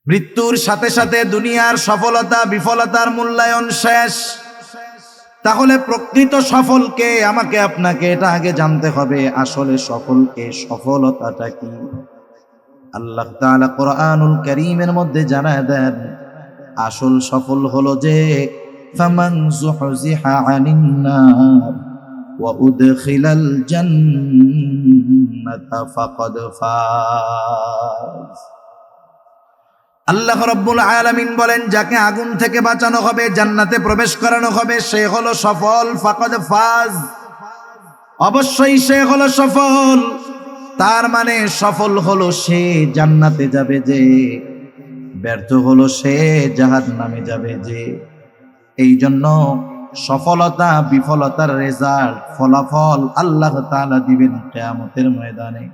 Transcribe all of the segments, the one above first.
মৃত্যুর সাথে সাথে দুনিয়ার সফলতা বিফলতার মূল্যায়ন শেষ। তাহলে প্রকৃত সফলকে আমাকে আপনাকে এটা আগে জানতে হবে, আসলে সফলকে, সফলতাটা কি। আল্লাহ তাআলা কোরআনুল কারীমের মধ্যে জানায় দেন, আসল সফল হলো যে ফামান যুহজিহা আনিন নার ওয়া উদখিলাল জান্নাতা ফাকাদ ফাজ। আল্লাহ রাব্বুল আলামিন বলেন, যাকে আগুন থেকে বাঁচানো হবে, জান্নাতে প্রবেশ করানো হবে, সে হলো সফল। ফাকাদ ফাজ, অবশ্যই সে হলো সফল। তার মানে সফল হলো সে জান্নাতে যাবে যে, ব্যর্থ হলো সে জাহান্নামে যাবে যে। এই জন্য সফলতা বিফলতার রেজাল্ট, ফলাফল আল্লাহ তাআলা দিবেন কিয়ামতের ময়দানে।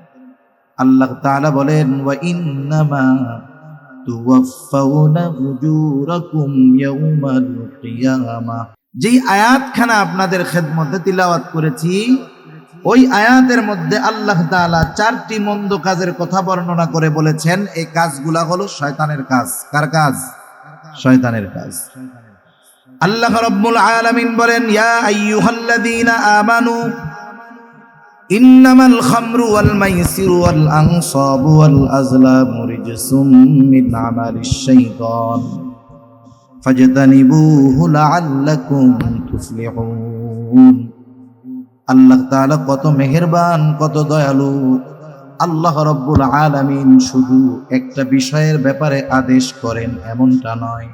আল্লাহ তাআলা বলেন, ওয়া ইন্নামা তুওয়াফাউনা উজুরাকুম ইয়াউমাল কিয়ামা। যেই আয়াতখানা আপনাদের খেদমতে তিলাওয়াত করেছি, ওই আয়াতের মধ্যে আল্লাহ তাআলা 4টি মন্দ কাজের কথা বর্ণনা করে বলেছেন, এই কাজগুলা হলো শয়তানের কাজ। কার কাজ? শয়তানের কাজ। আল্লাহ রাব্বুল আলামিন বলেন, ইয়া আইয়ুহাল্লাযীনা আমানু ইন্নামাল খামরু ওয়াল মাইসিরু ওয়াল আনসাবু ওয়াল আজলামু রিজসুম মিন আমালিশ শাইতান ফাজতানিবুহু লাআল্লাকুম তুফলিহুন। আল্লাহ তাআলা কত মেহেরবান, কত দয়ালু। আল্লাহ রাব্বুল আলামিন শুধু একটা বিষয়ের ব্যাপারে আদেশ করেন এমনটা নয়,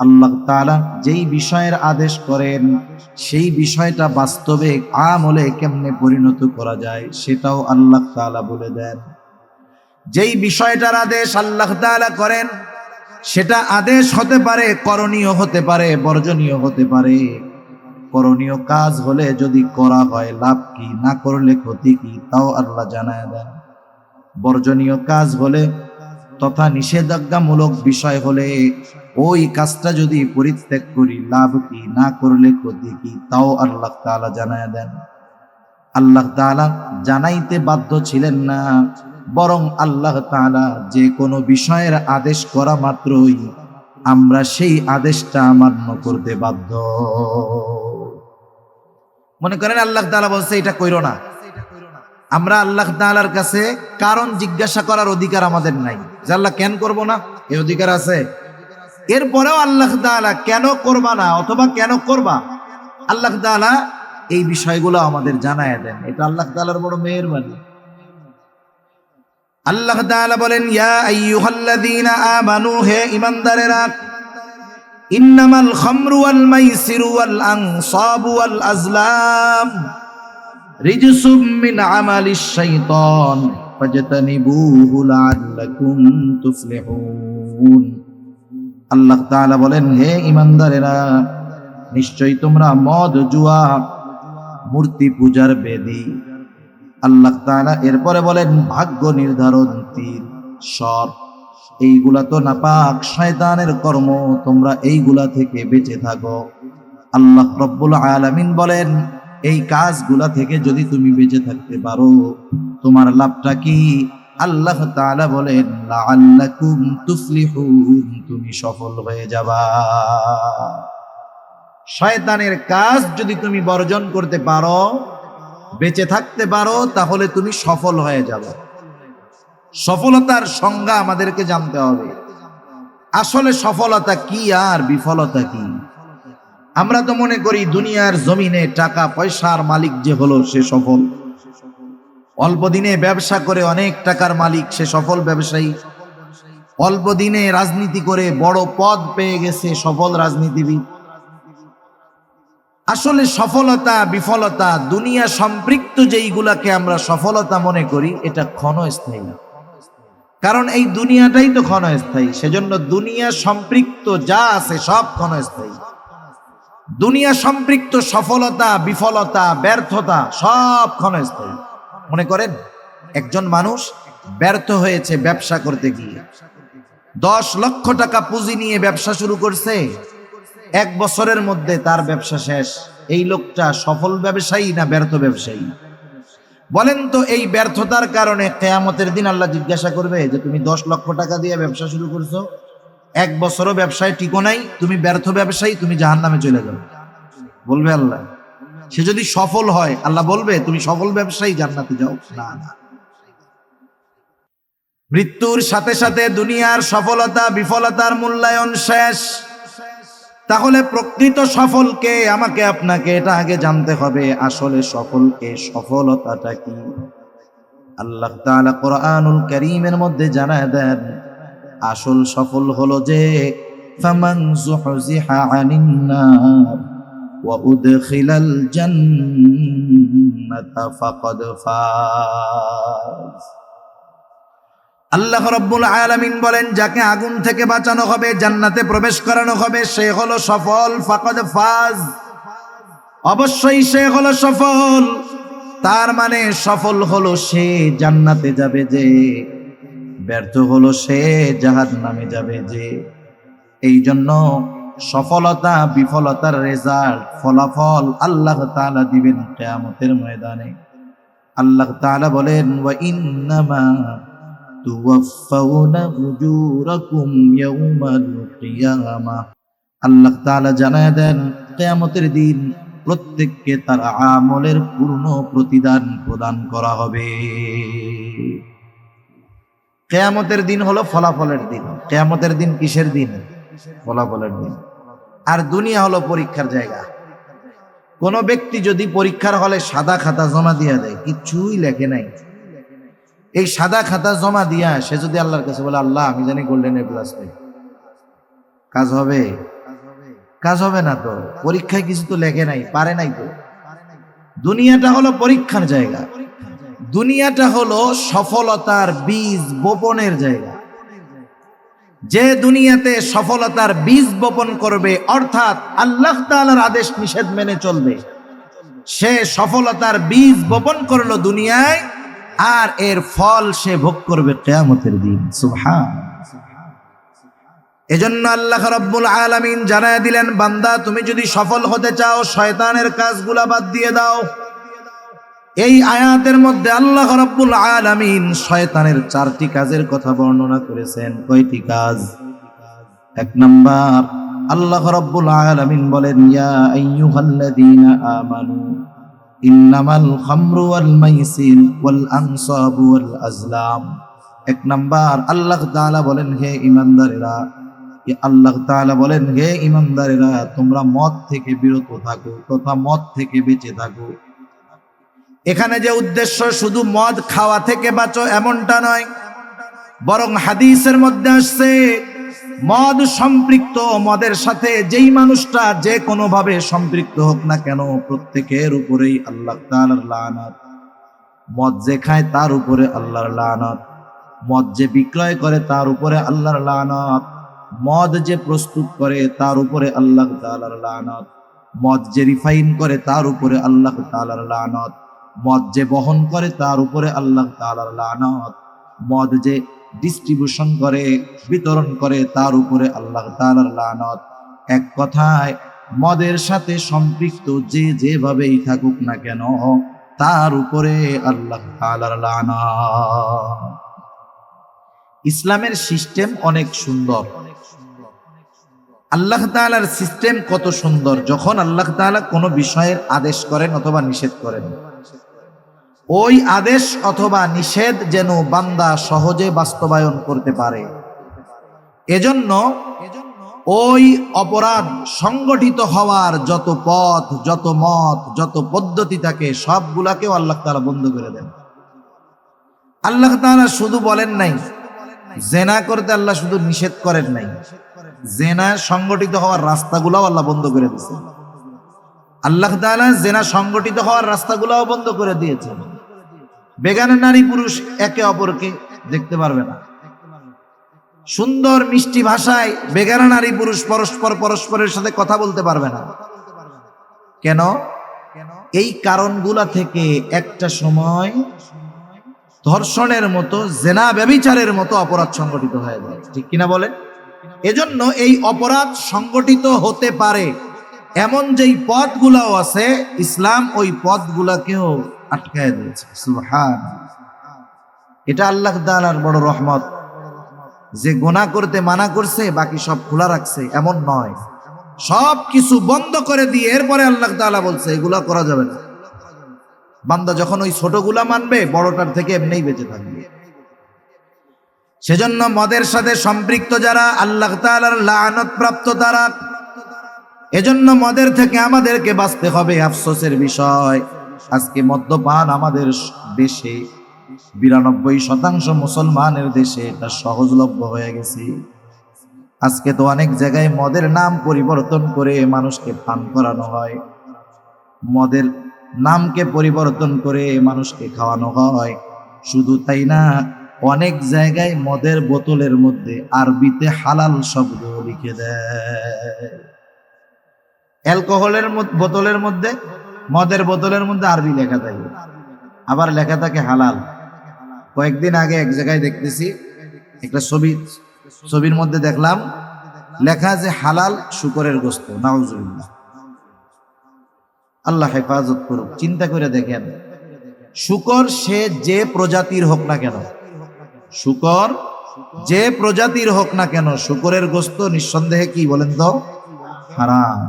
আল্লাহ তাআলা যেই বিষয়ের আদেশ করেন সেই বিষয়টা বাস্তবে আমলে কেমনে পরিণত করা যায় সেটাও আল্লাহ তাআলা বলে দেন। যেই বিষয়টার আদেশ আল্লাহ তাআলা করেন সেটা আদেশ হতে পারে, করণীয় হতে পারে, বর্জনীয় হতে পারে। করণীয় কাজ হলে যদি করা হয় লাভ কি, না করলে ক্ষতি কি, তাও আল্লাহ জানায় দেন। বর্জনীয় কাজ হলে তথা নিষেধাজ্ঞামূলক বিষয় হলে ওই কাজটা যদি পরিত্যাগ করি লাভ কি, না করলে ক্ষতি কি, তাও আল্লাহ তাআলা জানায় দেন। আল্লাহ তাআলা জানাইতে বাধ্য ছিলেন না, বরং আল্লাহ তাআলা যে কোনো বিষয়ের আদেশ করা মাত্রই আমরা সেই আদেশটা মান্য করতে বাধ্য। মনে করেন আল্লাহ তাআলা বলছে এটা কইরো না, আমরা আল্লাহ তাআলার কাছে কারণ জিজ্ঞাসা করার অধিকার আমাদের নাই যে আল্লাহ কেন করব না, এই অধিকার আছে? এরপরেও আল্লাহ তাআলা কেন করবা না অথবা কেন করবা, আল্লাহ তাআলা এই বিষয়গুলো আমাদের জানায় দেন। এটা আল্লাহ তাআলার বড় মেহেরবানি। আল্লাহ তাআলা বলেন, ইয়া আইয়ুহাল্লাযীনা আমানু, হে ঈমানদারেরা, ইন্নামাল খামরু ওয়াল মাইসিরু ওয়াল আনসাবু ওয়াল আজলাম রিজসুম মিন আমালিশ শাইতান ফাজতানিবুহু লাআল্লাকুম তুফলিহুন। আল্লাহ তাআলা বলেন, হে ঈমানদারেরা, নিশ্চয়ই তোমরা মদ, জুয়া, মূর্তি পূজার বেদী। আল্লাহ তাআলা এরপরে বলেন, ভাগ্য নির্ধারণ, তীর, সর্প, এইগুলা তো নাপাক শয়তানের কর্ম, তোমরা এইগুলা থেকে বেঁচে থাকো। আল্লাহ রব্বুল আলামিন বলেন, এই কাজগুলা থেকে যদি তুমি বেঁচে থাকতে পারো তোমার লাভটা কি? আল্লাহ তাআলা বলেন, লাআল্লাকুম তুফলিহুন, তুমি সফল হয়ে যাবা। শয়তানের কাজ যদি তুমি বর্জন করতে পারো, বেঁচে থাকতে পারো, তাহলে তুমি সফল হয়ে যাবে। সফলতার সংজ্ঞা আমাদেরকে জানতে হবে। আসলে সফলতা কি আর বিফলতা কি? আমরা তো মনে করি দুনিয়ার জমিনে টাকা পয়সার মালিক যে হলো সে সফল, অল্প দিনে ব্যবসা করে অনেক টাকার মালিক সে সফল ব্যবসায়ী, অল্প দিনে রাজনীতি করে বড় পদ পেয়ে গেছে সফল রাজনীতিবিদ। আসলে সফলতা বিফলতা দুনিয়া সম্পৃক্ত যেইগুলাকে আমরা সফলতা মনে করি এটা ক্ষণস্থায়ী, কারণ এই দুনিয়াটাই তো ক্ষণস্থায়ী। সেজন্য দুনিয়া সম্পৃক্ত যা আছে সব ক্ষণস্থায়ী। দুনিয়া সম্পৃক্ত সফলতা বিফলতা ব্যর্থতা সব ক্ষণস্থায়ী। মনে করেন একজন মানুষ ব্যর্থ হয়েছে ব্যবসা করতে গিয়ে, 10 লক্ষ টাকা পুঁজি নিয়ে ব্যবসা শুরু করছে, 1 বছরের মধ্যে তার ব্যবসা শেষ। এই লোকটা সফল ব্যবসায়ী না ব্যর্থ ব্যবসায়ী? বলেন তো এই ব্যর্থতার কারণে কিয়ামতের দিন আল্লাহ জিজ্ঞাসা করবে যে তুমি 10 লক্ষ টাকা দিয়ে ব্যবসা শুরু করছো, 1 বছরও ব্যবসায় টিকো নাই, তুমি ব্যর্থ ব্যবসায়ী, তুমি জাহান্নামে চলে যাও? বলবে আল্লাহ? সে যদি সফল হয় আল্লাহ বলবে তুমি সফল ব্যবসায়ী, জান্নাতে যাও? না না। মৃত্যুর সাথে সাথে দুনিয়ার সফলতা বিফলতার মূল্যায়ন শেষ। তাহলে প্রকৃত সফলকে আমাকে আপনাকে এটা আগে জানতে হবে, আসলে সফলকে, সফলতাটা কি? আল্লাহ তাআলা কোরআনুল কারীমের মধ্যে জানায় দেন, আসল সফল হলো যে ফামান যুহজিহা আনিন নার ওয়া উদখিলাল জান্নাতা ফাকাদ ফাজ। আল্লাহ রাব্বুল আলামিন বলেন, যাকে আগুন থেকে বাঁচানো হবে, জান্নাতে প্রবেশ করানো হবে, সে হলো সফল। ফাকাদ ফাজ, অবশ্যই সে হলো সফল। তার মানে সফল হলো সে জান্নাতে যাবে যে, ব্যর্থ হলো সে জাহান্নামে যাবে যে। এই জন্য সফলতা বিফলতার রেজাল্ট, ফলাফল আল্লাহ তাআলা দিবেন কিয়ামতের ময়দানে। আল্লাহ তাআলা বলেন, ওয়া ইন্নামা তুওয়াফাউনা উজুরাকুম ইয়াউমাল কিয়ামাহ। আল্লাহ তাআলা জানায় দেন, কিয়ামতের দিন প্রত্যেককে তার আমলের পূর্ণ প্রতিদান প্রদান করা হবে। কিয়ামতের দিন হলো ফলাফলের দিন। কিয়ামতের দিন কিসের দিন? ফলাফলের দিন। আর দুনিয়া হলো পরীক্ষার জায়গা। কোন ব্যক্তি যদি পরীক্ষার হলে সাদা খাতা জমা দিয়া দেয়, কিচ্ছুই লেখে নাই, এই সাদা খাতা জমা দিয়া সে যদি আল্লাহর কাছে বলে, আল্লাহ আমি জানি গোল্ডেন এ প্লাস পাই, কাজ হবে? কাজ হবে না তো। পরীক্ষায় কিছু তো লেখে নাই, পারে নাই তো। দুনিয়াটা হলো পরীক্ষার জায়গা। দুনিয়াটা হলো সফলতার বীজ বপনের জায়গা। যে দুনিয়াতে সফলতার বীজ বপন করবে, অর্থাৎ আল্লাহ তাআলার আদেশ নিষেধ মেনে চলবে, সে সফলতার বীজ বপন করলো দুনিয়ায়, আর এর ফল সে ভোগ করবে কিয়ামতের দিন। সুবহানাল্লাহ। এজন্য আল্লাহ রাব্বুল আলামিন জানায় দিলেন, বান্দা তুমি যদি সফল হতে চাও, শয়তানের কাজগুলা বাদ দিয়ে দাও। এই আয়াতের মধ্যে আল্লাহ রাব্বুল আলামিন শয়তানের 4টি কাজের কথা বর্ণনা করেছেন। কয়টি কাজ? 1 নাম্বার, আল্লাহ রাব্বুল আলামিন বলেন, ইয়া আইয়ুহাল্লাযীনা আমানু ইন্নামাল খামরু ওয়াল মাইসির ওয়াল আনসাবু ওয়াল আজলাম। 1 নাম্বার, আল্লাহ তাআলা বলেন, হে ঈমানদারেরা, আল্লাহ তাআলা বলেন, হে ঈমানদারেরা, তোমরা মদ থেকে বিরত থাকো তথা মদ থেকে বেঁচে থাকো। এখানে যে উদ্দেশ্য শুধু মদ খাওয়া থেকে বাঁচো এমনটা নয়, বরং হাদিসের মধ্যে আসছে মদ সম্পৃক্ত, মদের সাথে যেই মানুষটা যে কোনো ভাবে সম্পৃক্ত হোক না কেন, প্রত্যেকের উপরেই আল্লাহ তাআলার লানত। মদ যে খায় তার উপরে আল্লাহর লানত, মদ যে বিক্রয় করে তার উপরে আল্লাহর লানত, মদ যে প্রস্তুত করে তার উপরে আল্লাহ তাআলার লানত, মদ যে রিফাইন করে তার উপরে আল্লাহ তাআলার লানত, মদ যে বহন করে তার উপরে আল্লাহ তাআলার লানত, মদ যে ডিস্ট্রিবিউশন করে, বিতরণ করে, তার উপরে আল্লাহ তাআলার লানত। এক কথায় মদের সাথে সম্পৃক্ত যে যেভাবেই থাকুক না কেন, তার উপরে আল্লাহ তাআলার লানত। ইসলামের সিস্টেম অনেক সুন্দর। আল্লাহ তাআলার সিস্টেম কত সুন্দর! যখন আল্লাহ তাআলা কোনো বিষয়ের আদেশ করেন অথবা নিষেধ করেন, ওই আদেশ অথবা নিষেধ যেন বান্দা সহজে বাস্তবায়ন করতে পারে, এজন্য ওই অপরাধ সংগঠিত হওয়ার যত পথ, যত মত, যত পদ্ধতি থাকে, সবগুলাকেও আল্লাহ তাআলা বন্ধ করে দেন। আল্লাহ তাআলা শুধু বলেন নাই জেনা করতে, আল্লাহ শুধু নিষেধ করেন নাই, জেনা সংগঠিত হওয়ার রাস্তাগুলাও আল্লাহ বন্ধ করে দিয়েছেন। আল্লাহ তাআলা জেনা সংগঠিত হওয়ার রাস্তাগুলাও বন্ধ করে দিয়েছেন। বেগানা নারী পুরুষ একে অপরকে দেখতে পারবে না। সুন্দর মিষ্টি ভাষায় বেগানা নারী পুরুষ পরস্পরের সাথে কথা বলতে পারবে না। কেন? এই কারণগুলা থেকে একটা সময় ধর্ষণের মতো, জেনা ব্যভিচারের মতো অপরাধ সংগঠিত হয়ে যায়। ঠিক কিনা বলেন? এজন্য এই অপরাধ সংগঠিত হতে পারে এমন যেই পথগুলাও আছে, ইসলাম ওই পথগুলাকেও আটকায় দিয়েছে। সুবহানাল্লাহ। এটা আল্লাহ তাআলার বড় রহমত যে গুনাহ করতে মানা করছে বাকি সব খোলা রাখছে, এমন নয়। সব কিছু বন্ধ করে দিয়ে এরপরে আল্লাহ তাআলা বলছে এগুলা করা যাবে না। বান্দা যখন ওই ছোটগুলা মানবে বড়টার থেকে এমনিই বেঁচে থাকবে। সেজন্য মদের সাথে সম্পৃক্ত যারা আল্লাহ তাআলার লানত প্রাপ্ত তারা, এজন্য মদের থেকে আমাদেরকে বাঁচতে হবে। আফসোসের বিষয় আজকে মদ্যপান আমাদের দেশে 92% মুসলমানের দেশে এটা সহজলভ্য হয়ে গেছে। আজকে তো অনেক জায়গায় মদের নাম পরিবর্তন করে মানুষকে পান করানো হয়, মদের নামকে পরিবর্তন করে মানুষকে খাওয়ানো হয়। শুধু তাই না, অনেক জায়গায় মদের বোতলের মধ্যে আরবিতে হালাল শব্দ লিখে দেয়। অ্যালকোহলের বোতলের মধ্যে, মদের বোতলের মধ্যে আরবি লেখা থাকে, আবার লেখা থাকে হালাল। কয়েকদিন আগে এক জায়গায় দেখতেছি একটা ছবির মধ্যে দেখলাম লেখা যে হালাল শুকরের গোশত। নাউজুবিল্লাহ, আল্লাহ হেফাজত করুক। চিন্তা করে দেখেন, শুকর সে যে প্রজাতির হোক না কেন, শুকর যে প্রজাতির হোক না কেন, শুকরের গোশত নিঃসন্দেহে কি বলেন তো হারাম।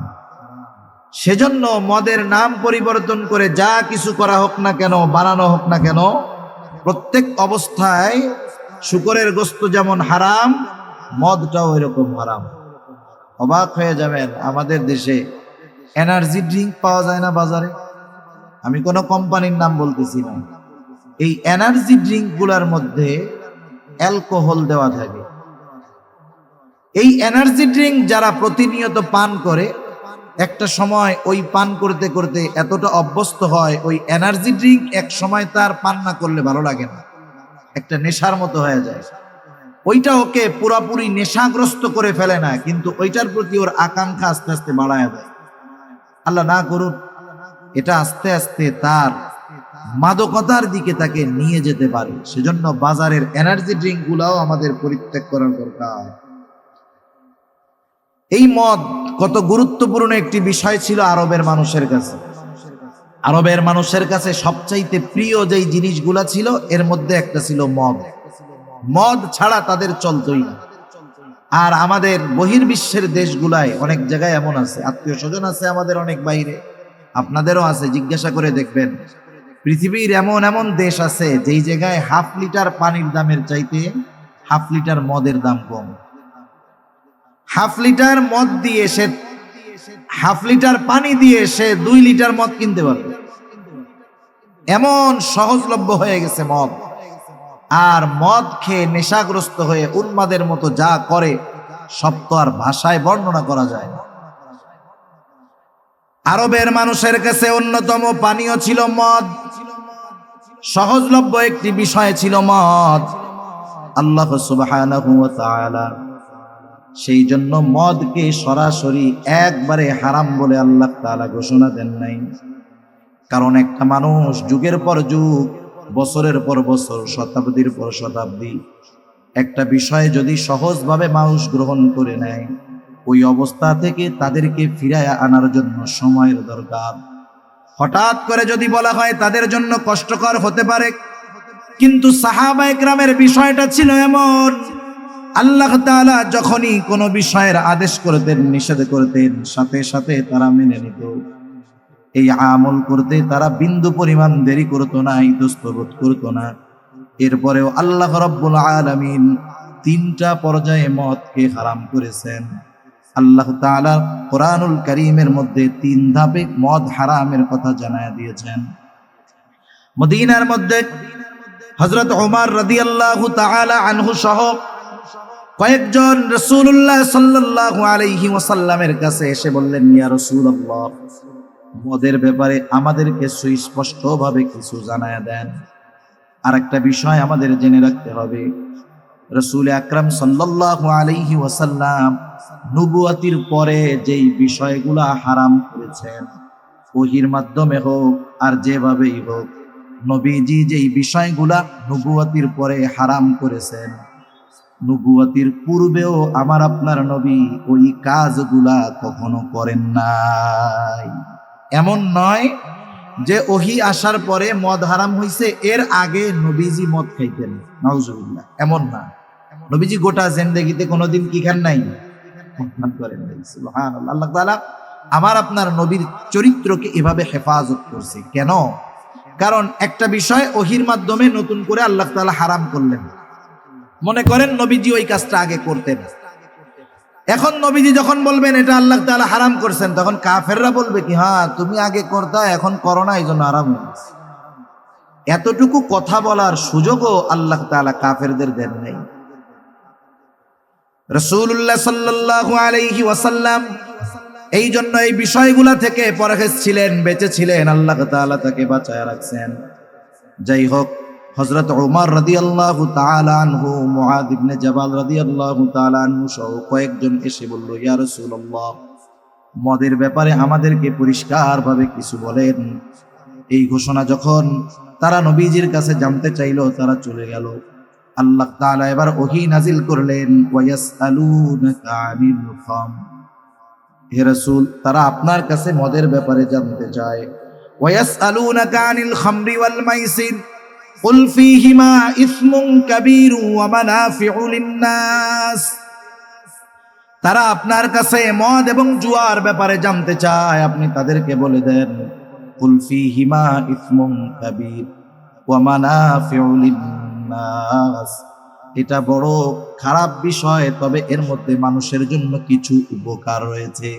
সেজন্য মদের নাম পরিবর্তন করে যা কিছু করা হোক না কেন, বানানো হোক না কেন, প্রত্যেক অবস্থায় শুকরের গোশত যেমন হারাম, মদটাও এরকম হারাম। অবাক হয়ে যাবেন, আমাদের দেশে এনার্জি ড্রিঙ্ক পাওয়া যায় না বাজারে। আমি কোনো কোম্পানির নাম বলতেছি না। এই এনার্জি ড্রিঙ্ক গুলার মধ্যে অ্যালকোহল দেওয়া থাকে। এই এনার্জি ড্রিঙ্ক যারা প্রতিনিয়ত পান করে, একটা সময় ওই পান করতে করতে এতটা অভ্যস্ত হয়, ওই এনার্জি ড্রিঙ্ক এক সময় তার পান না করলে ভালো লাগে না, একটা নেশার মতো হয়ে যায়। ওইটা ওকে পুরাপুরি নেশাগ্রস্ত করে ফেলে না, কিন্তু ওইটার প্রতি ওর আকাঙ্ক্ষা আস্তে আস্তে বাড়ায় দেয়। আল্লাহ না করুন, এটা আস্তে আস্তে তার মাদকতার দিকে তাকে নিয়ে যেতে পারে। সেজন্য বাজারের এনার্জি ড্রিঙ্ক গুলাও আমাদের পরিত্যাগ করার দরকার। এই মদ কত গুরুত্বপূর্ণ একটি বিষয় ছিল আরবের মানুষের কাছে। আরবের মানুষের কাছে সবচাইতে প্রিয় যেই জিনিসগুলা ছিল এর মধ্যে একটা ছিল মদ। মদ ছাড়া তাদের চলতই না। আর আমাদের বহির্বিশ্বের দেশগুলায় অনেক জায়গায় এমন আছে, আত্মীয় স্বজন আছে আমাদের অনেক বাইরে, আপনাদেরও আছে, জিজ্ঞাসা করে দেখবেন। পৃথিবীর এমন এমন দেশ আছে যেই জায়গায় হাফ লিটার পানির দামের চাইতে হাফ লিটার মদের দাম কম। হাফ লিটার মদ দিয়ে সে, হাফ লিটার পানি দিয়ে সে 2 লিটার মদ কিনতে পারবে, এমন সহজলভ্য হয়ে গেছে মদ। আর মদ খেয়ে নেশাগ্রস্ত হয়ে উন্মাদের মতো যা করে সব তো আর ভাষায় বর্ণনা করা যায় না। আরবের মানুষের কাছে অন্যতম পানীয় ছিল মদ, সহজলভ্য একটি বিষয় ছিল মদ। আল্লাহ সুবহানাহু ওয়া তাআলা সেই জন্য মদকে সরাসরি একবারে হারাম বলে আল্লাহ তাআলা ঘোষণা দেন নাই। কারণ একটা মানুষ যুগের পর যুগ, বছরের পর বছর, শতাব্দীর পর শতাব্দী একটা বিষয় যদি সহজভাবে মানুষ গ্রহণ করে নেয়, ওই অবস্থা থেকে তাদেরকে ফিরায় আনার জন্য সময়ের দরকার। হঠাৎ করে যদি বলা হয় তাদের জন্য কষ্টকর হতে পারে, কিন্তু সাহাবায়ে কেরামের বিষয়টা ছিল এমন, আল্লাহ তাআলা যখনই কোনো বিষয়ের আদেশ করতেন, নিষেধ করতেন, সাথে সাথে তারা মেনে নিত। এই আমল করতে তারা বিন্দু পরিমাণ দেরি করতো না, ইতস্তত করতো না। এরপরেও আল্লাহ রাব্বুল আলামিন 3টা পর্যায়ে মদকে হারাম করেছেন। আল্লাহ তাআলা কোরআনুল কারীমের মধ্যে 3 ধাপে মদ হারামের কথা জানায় দিয়েছেন। মদিনার মধ্যে হযরত ওমর রাদিয়াল্লাহু তাআলা আনহু সহ কয়েকজন রাসূলুল্লাহ সাল্লাল্লাহু আলাইহি ওয়াসাল্লামের কাছে এসে বললেন, ইয়া রাসূলুল্লাহ, মদের ব্যাপারে আমাদেরকে সুস্পষ্টভাবে কিছু জানায়া দেন। আর একটা বিষয় আমাদের জেনে রাখতে হবে, রাসূল আকরাম সাল্লাল্লাহু আলাইহি ওয়াসাল্লাম নবুয়তির পরে যেই বিষয়গুলা হারাম করেছেন, ওহীর মাধ্যমে হোক আর যেভাবেই হোক, নবীজি যেই বিষয়গুলা নবুয়তির পরে হারাম করেছেন, নবুয়তির পূর্বেও আমার আপনার নবী ওই কাজগুলা কখনো করেন নাই। এমন নয় যে ওহি আসার পরে মদ হারাম হইছে, এর আগে নবীজি মদ খাইতেন? নাউজুবিল্লাহ, এমন না। নবীজি গোটা জিন্দেগিতে কোনোদিন কি খান নাই? মদ করেন নাই। সুবহানাল্লাহ। আল্লাহ তাআলা আমার আপনার নবীর চরিত্রকে এভাবে হেফাজত করছে। কেন? কারণ একটা বিষয় ওহির মাধ্যমে নতুন করে আল্লাহ তাআলা হারাম করলেন। মনে করেন নবীজি ওই কাজটা আগে করতেন, এখন নবীজি যখন বলবেন এটা আল্লাহ তাআলা হারাম করছেন, তখন কাফেররা বলবে কি, হ্যাঁ তুমি আগে করতা, এখন করো না, এই জন্য হারাম হয়েছে। এতটুকু কথা বলার সুযোগও আল্লাহ তাআলা কাফেরদের দেন নাই। রাসূলুল্লাহ সাল্লাল্লাহু আলাইহি ওয়াসাল্লাম এই জন্য এই বিষয়গুলা থেকে পরহেজ ছিলেন, বেঁচে ছিলেন, আল্লাহ তাআলা তাকে বাঁচায় রাখছেন। যাই হোক, হযরত ওমর রাদিয়াল্লাহু তাআলা আনহু, মুআয ইবনে জাবাল রাদিয়াল্লাহু তাআলা আনহু সহ কয়েকজন এসে বলল, ইয়া রাসূলুল্লাহ, মদের ব্যাপারে আমাদেরকে পরিষ্কারভাবে কিছু বলেন। এই ঘোষণা যখন তারা নবীজির কাছে জানতে চাইল, তারা চলে গেল। আল্লাহ তাআলা এবার ওহী নাজিল করলেন, ওয়ায়াসআলুনাকা আনিল খামর, হে রাসূল, তারা আপনার কাছে মদের ব্যাপারে জানতে চায়। ওয়ায়াসআলুনাকা আনিল খামরি ওয়াল মাইসির কুল ফীহিমা ইসমুন কাবীরু ওয়া মানাফিউ লিন-নাস, তারা আপনার কাছে মদ এবং জুয়ার ব্যাপারে জানতে চায়, আপনি তাদেরকে বলে দেন, কুল ফীহিমা ইসমুন কাবীর ওয়া মানাফিউ লিন-নাস, এটা বড় খারাপ বিষয়, তবে এর মধ্যে মানুষের জন্য কিছু উপকার রয়েছে।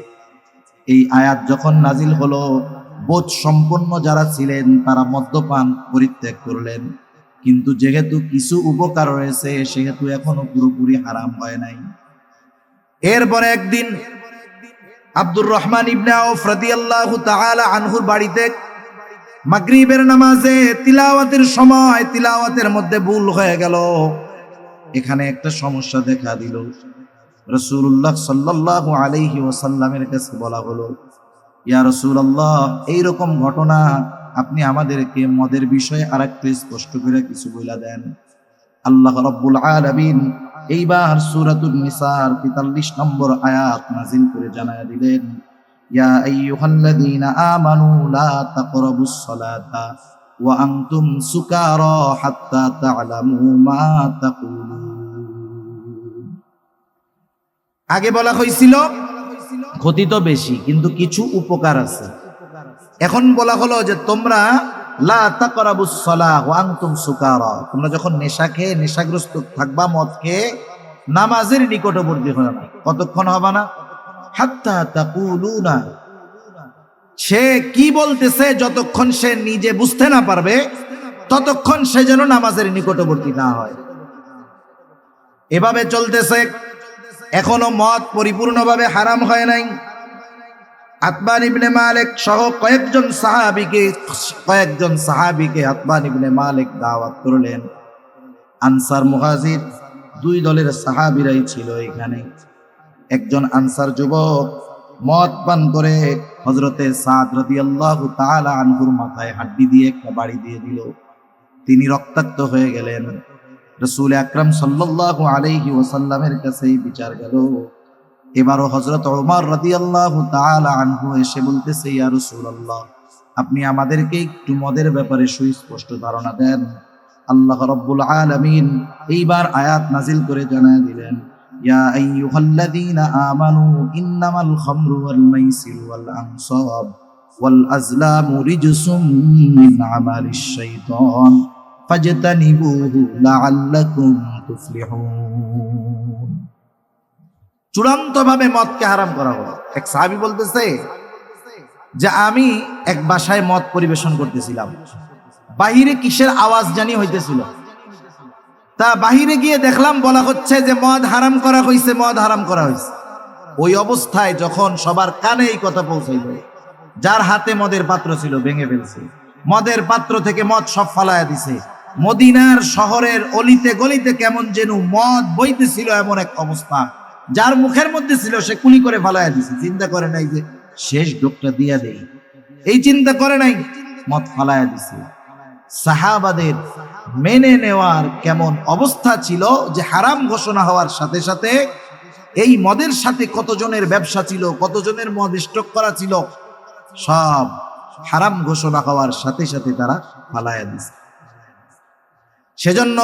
এই আয়াত যখন নাজিল হলো, বোধ সম্পন্ন যারা ছিলেন তারা মদ্যপান পরিত্যাগ করলেন, কিন্তু যেহেতু কিছু উপকার রয়েছে সেহেতু এখনো পুরোপুরি হারাম হয় নাই। এরপরে একদিন আব্দুর রহমান ইবনে আউফ রাদিয়াল্লাহু তাআলা আনহুর বাড়িতে মাগরিবের নামাজে তিলাওয়াতের সময় তিলাওয়াতের মধ্যে ভুল হয়ে গেল। এখানে একটা সমস্যা দেখা দিল। রাসূলুল্লাহ সাল্লাল্লাহু আলাইহি ওয়াসাল্লামের কাছে বলা হলো, ইয়া রাসূলুল্লাহ, এইরকম ঘটনা, আপনি আমাদেরকে মদের বিষয়ে আরেকটু স্পষ্ট করে কিছু বলে দেন। আল্লাহ রাব্বুল আলামিন এইবার সূরাতুন নিসার ৪৩ নম্বর আয়াত নাযিল করে জানায়া দিলেন, ইয়া আইয়ুহাল্লাযীনা আমানু লা তাকরাবুস সালাতা ওয়া আনতুম সুকারা হাত্তা তা'লামু মা তাকুলুন। আগে বলা হয়েছিল ক্ষতি তো বেশি কিন্তু কিছু উপকার আছে। এখন বলা হলো যে তোমরা লা তাকরাবুস সালাহ ওয়া আনতুম সুকারা, তোমরা যখন নেশা খেয়ে নেশাগ্রস্ত থাকবা, মদ খেয়ে, নামাজের নিকটবর্তী হবে না। কতক্ষণ হবে না? হাত্তা তাকুলুনা, সে কি বলতেছে যতক্ষণ সে নিজে বুঝতে না পারবে ততক্ষণ সে যেন নামাজের নিকটবর্তী না হয়। এভাবে চলতেছে, এখনো মদ পরিপূর্ণভাবে হারাম হয় নাই। আতবান ইবনে মালিক সহ কয়েকজন সাহাবীকে আতবান ইবনে মালিক দাওয়াত করলেন। আনসার মুহাজির দুই দলের সাহাবীরাই ছিল এখানে। একজন আনসার যুবক মদ পান করে হযরতে সাদ রাদিয়াল্লাহু তাআলা আনহুর মাথায় হাড্ডি দিয়ে একটা বাড়ি দিয়ে দিল। তিনি রক্তাক্ত হয়ে গেলেন। রাসূল আকরাম সাল্লাল্লাহু আলাইহি ওয়াসাল্লামের কাছে বিচার গেল। এবারও হযরত ওমর রাদিয়াল্লাহু তাআলা আনহু এসে বলতেছে, ইয়া রাসূলুল্লাহ, আপনি আমাদেরকে একটু মদের ব্যাপারে সুস্পষ্ট ধারণা দেন। আল্লাহ রাব্বুল আলামিন এইবার আয়াত নাজিল করে জানায় দিলেন, ইয়া আইয়ুহাল্লাযীনা আমানু ইন্নামাল খামরু ওয়াল মাইসিরু ওয়াল আনসাব ওয়াল আজলামু রিজসুম মিন আমালিশ শাইতান ফাজতানিবুহু লাআল্লাকুম তুফলিহুন। চূড়ান্তভাবে মদকে হারাম করা হলো। এক সাহাবী বলতেছে যে আমি এক বাসায় মদ পরিবেশন করতেছিলাম, বাহিরে কিসের আওয়াজ জানি হইতেছিল, তা বাহিরে গিয়ে দেখলাম বলা হচ্ছে যে মদ হারাম করা হয়েছে, মদ হারাম করা হয়েছে। ওই অবস্থায় যখন সবার কানে এই কথা পৌঁছাইল, যার হাতে মদের পাত্র ছিল ভেঙে ফেলছে, মদের পাত্র থেকে মদ সব ফালায়া দিছে। মদিনার শহরের অলিতে গলিতে কেমন যেন মদ বইতেছিল, এমন এক অবস্থা। যার মুখের মধ্যে ছিল সে কুলি করে ফালায়া দিছে। চিন্তা করে নাই যে শেষ ডোকটা দিয়া দেই, এই চিন্তা করে নাই, মদ ফালায়া দিছে। সাহাবাদের মেনে নেওয়ার কেমন অবস্থা ছিল যে হারাম ঘোষণা হওয়ার সাথে সাথে এই মদের সাথে কতজনের ব্যবসা ছিল, কতজনের মদ স্টক করা ছিল, সব হারাম ঘোষণা হওয়ার সাথে সাথে তারা ফালায়া দিছে। সেজন্য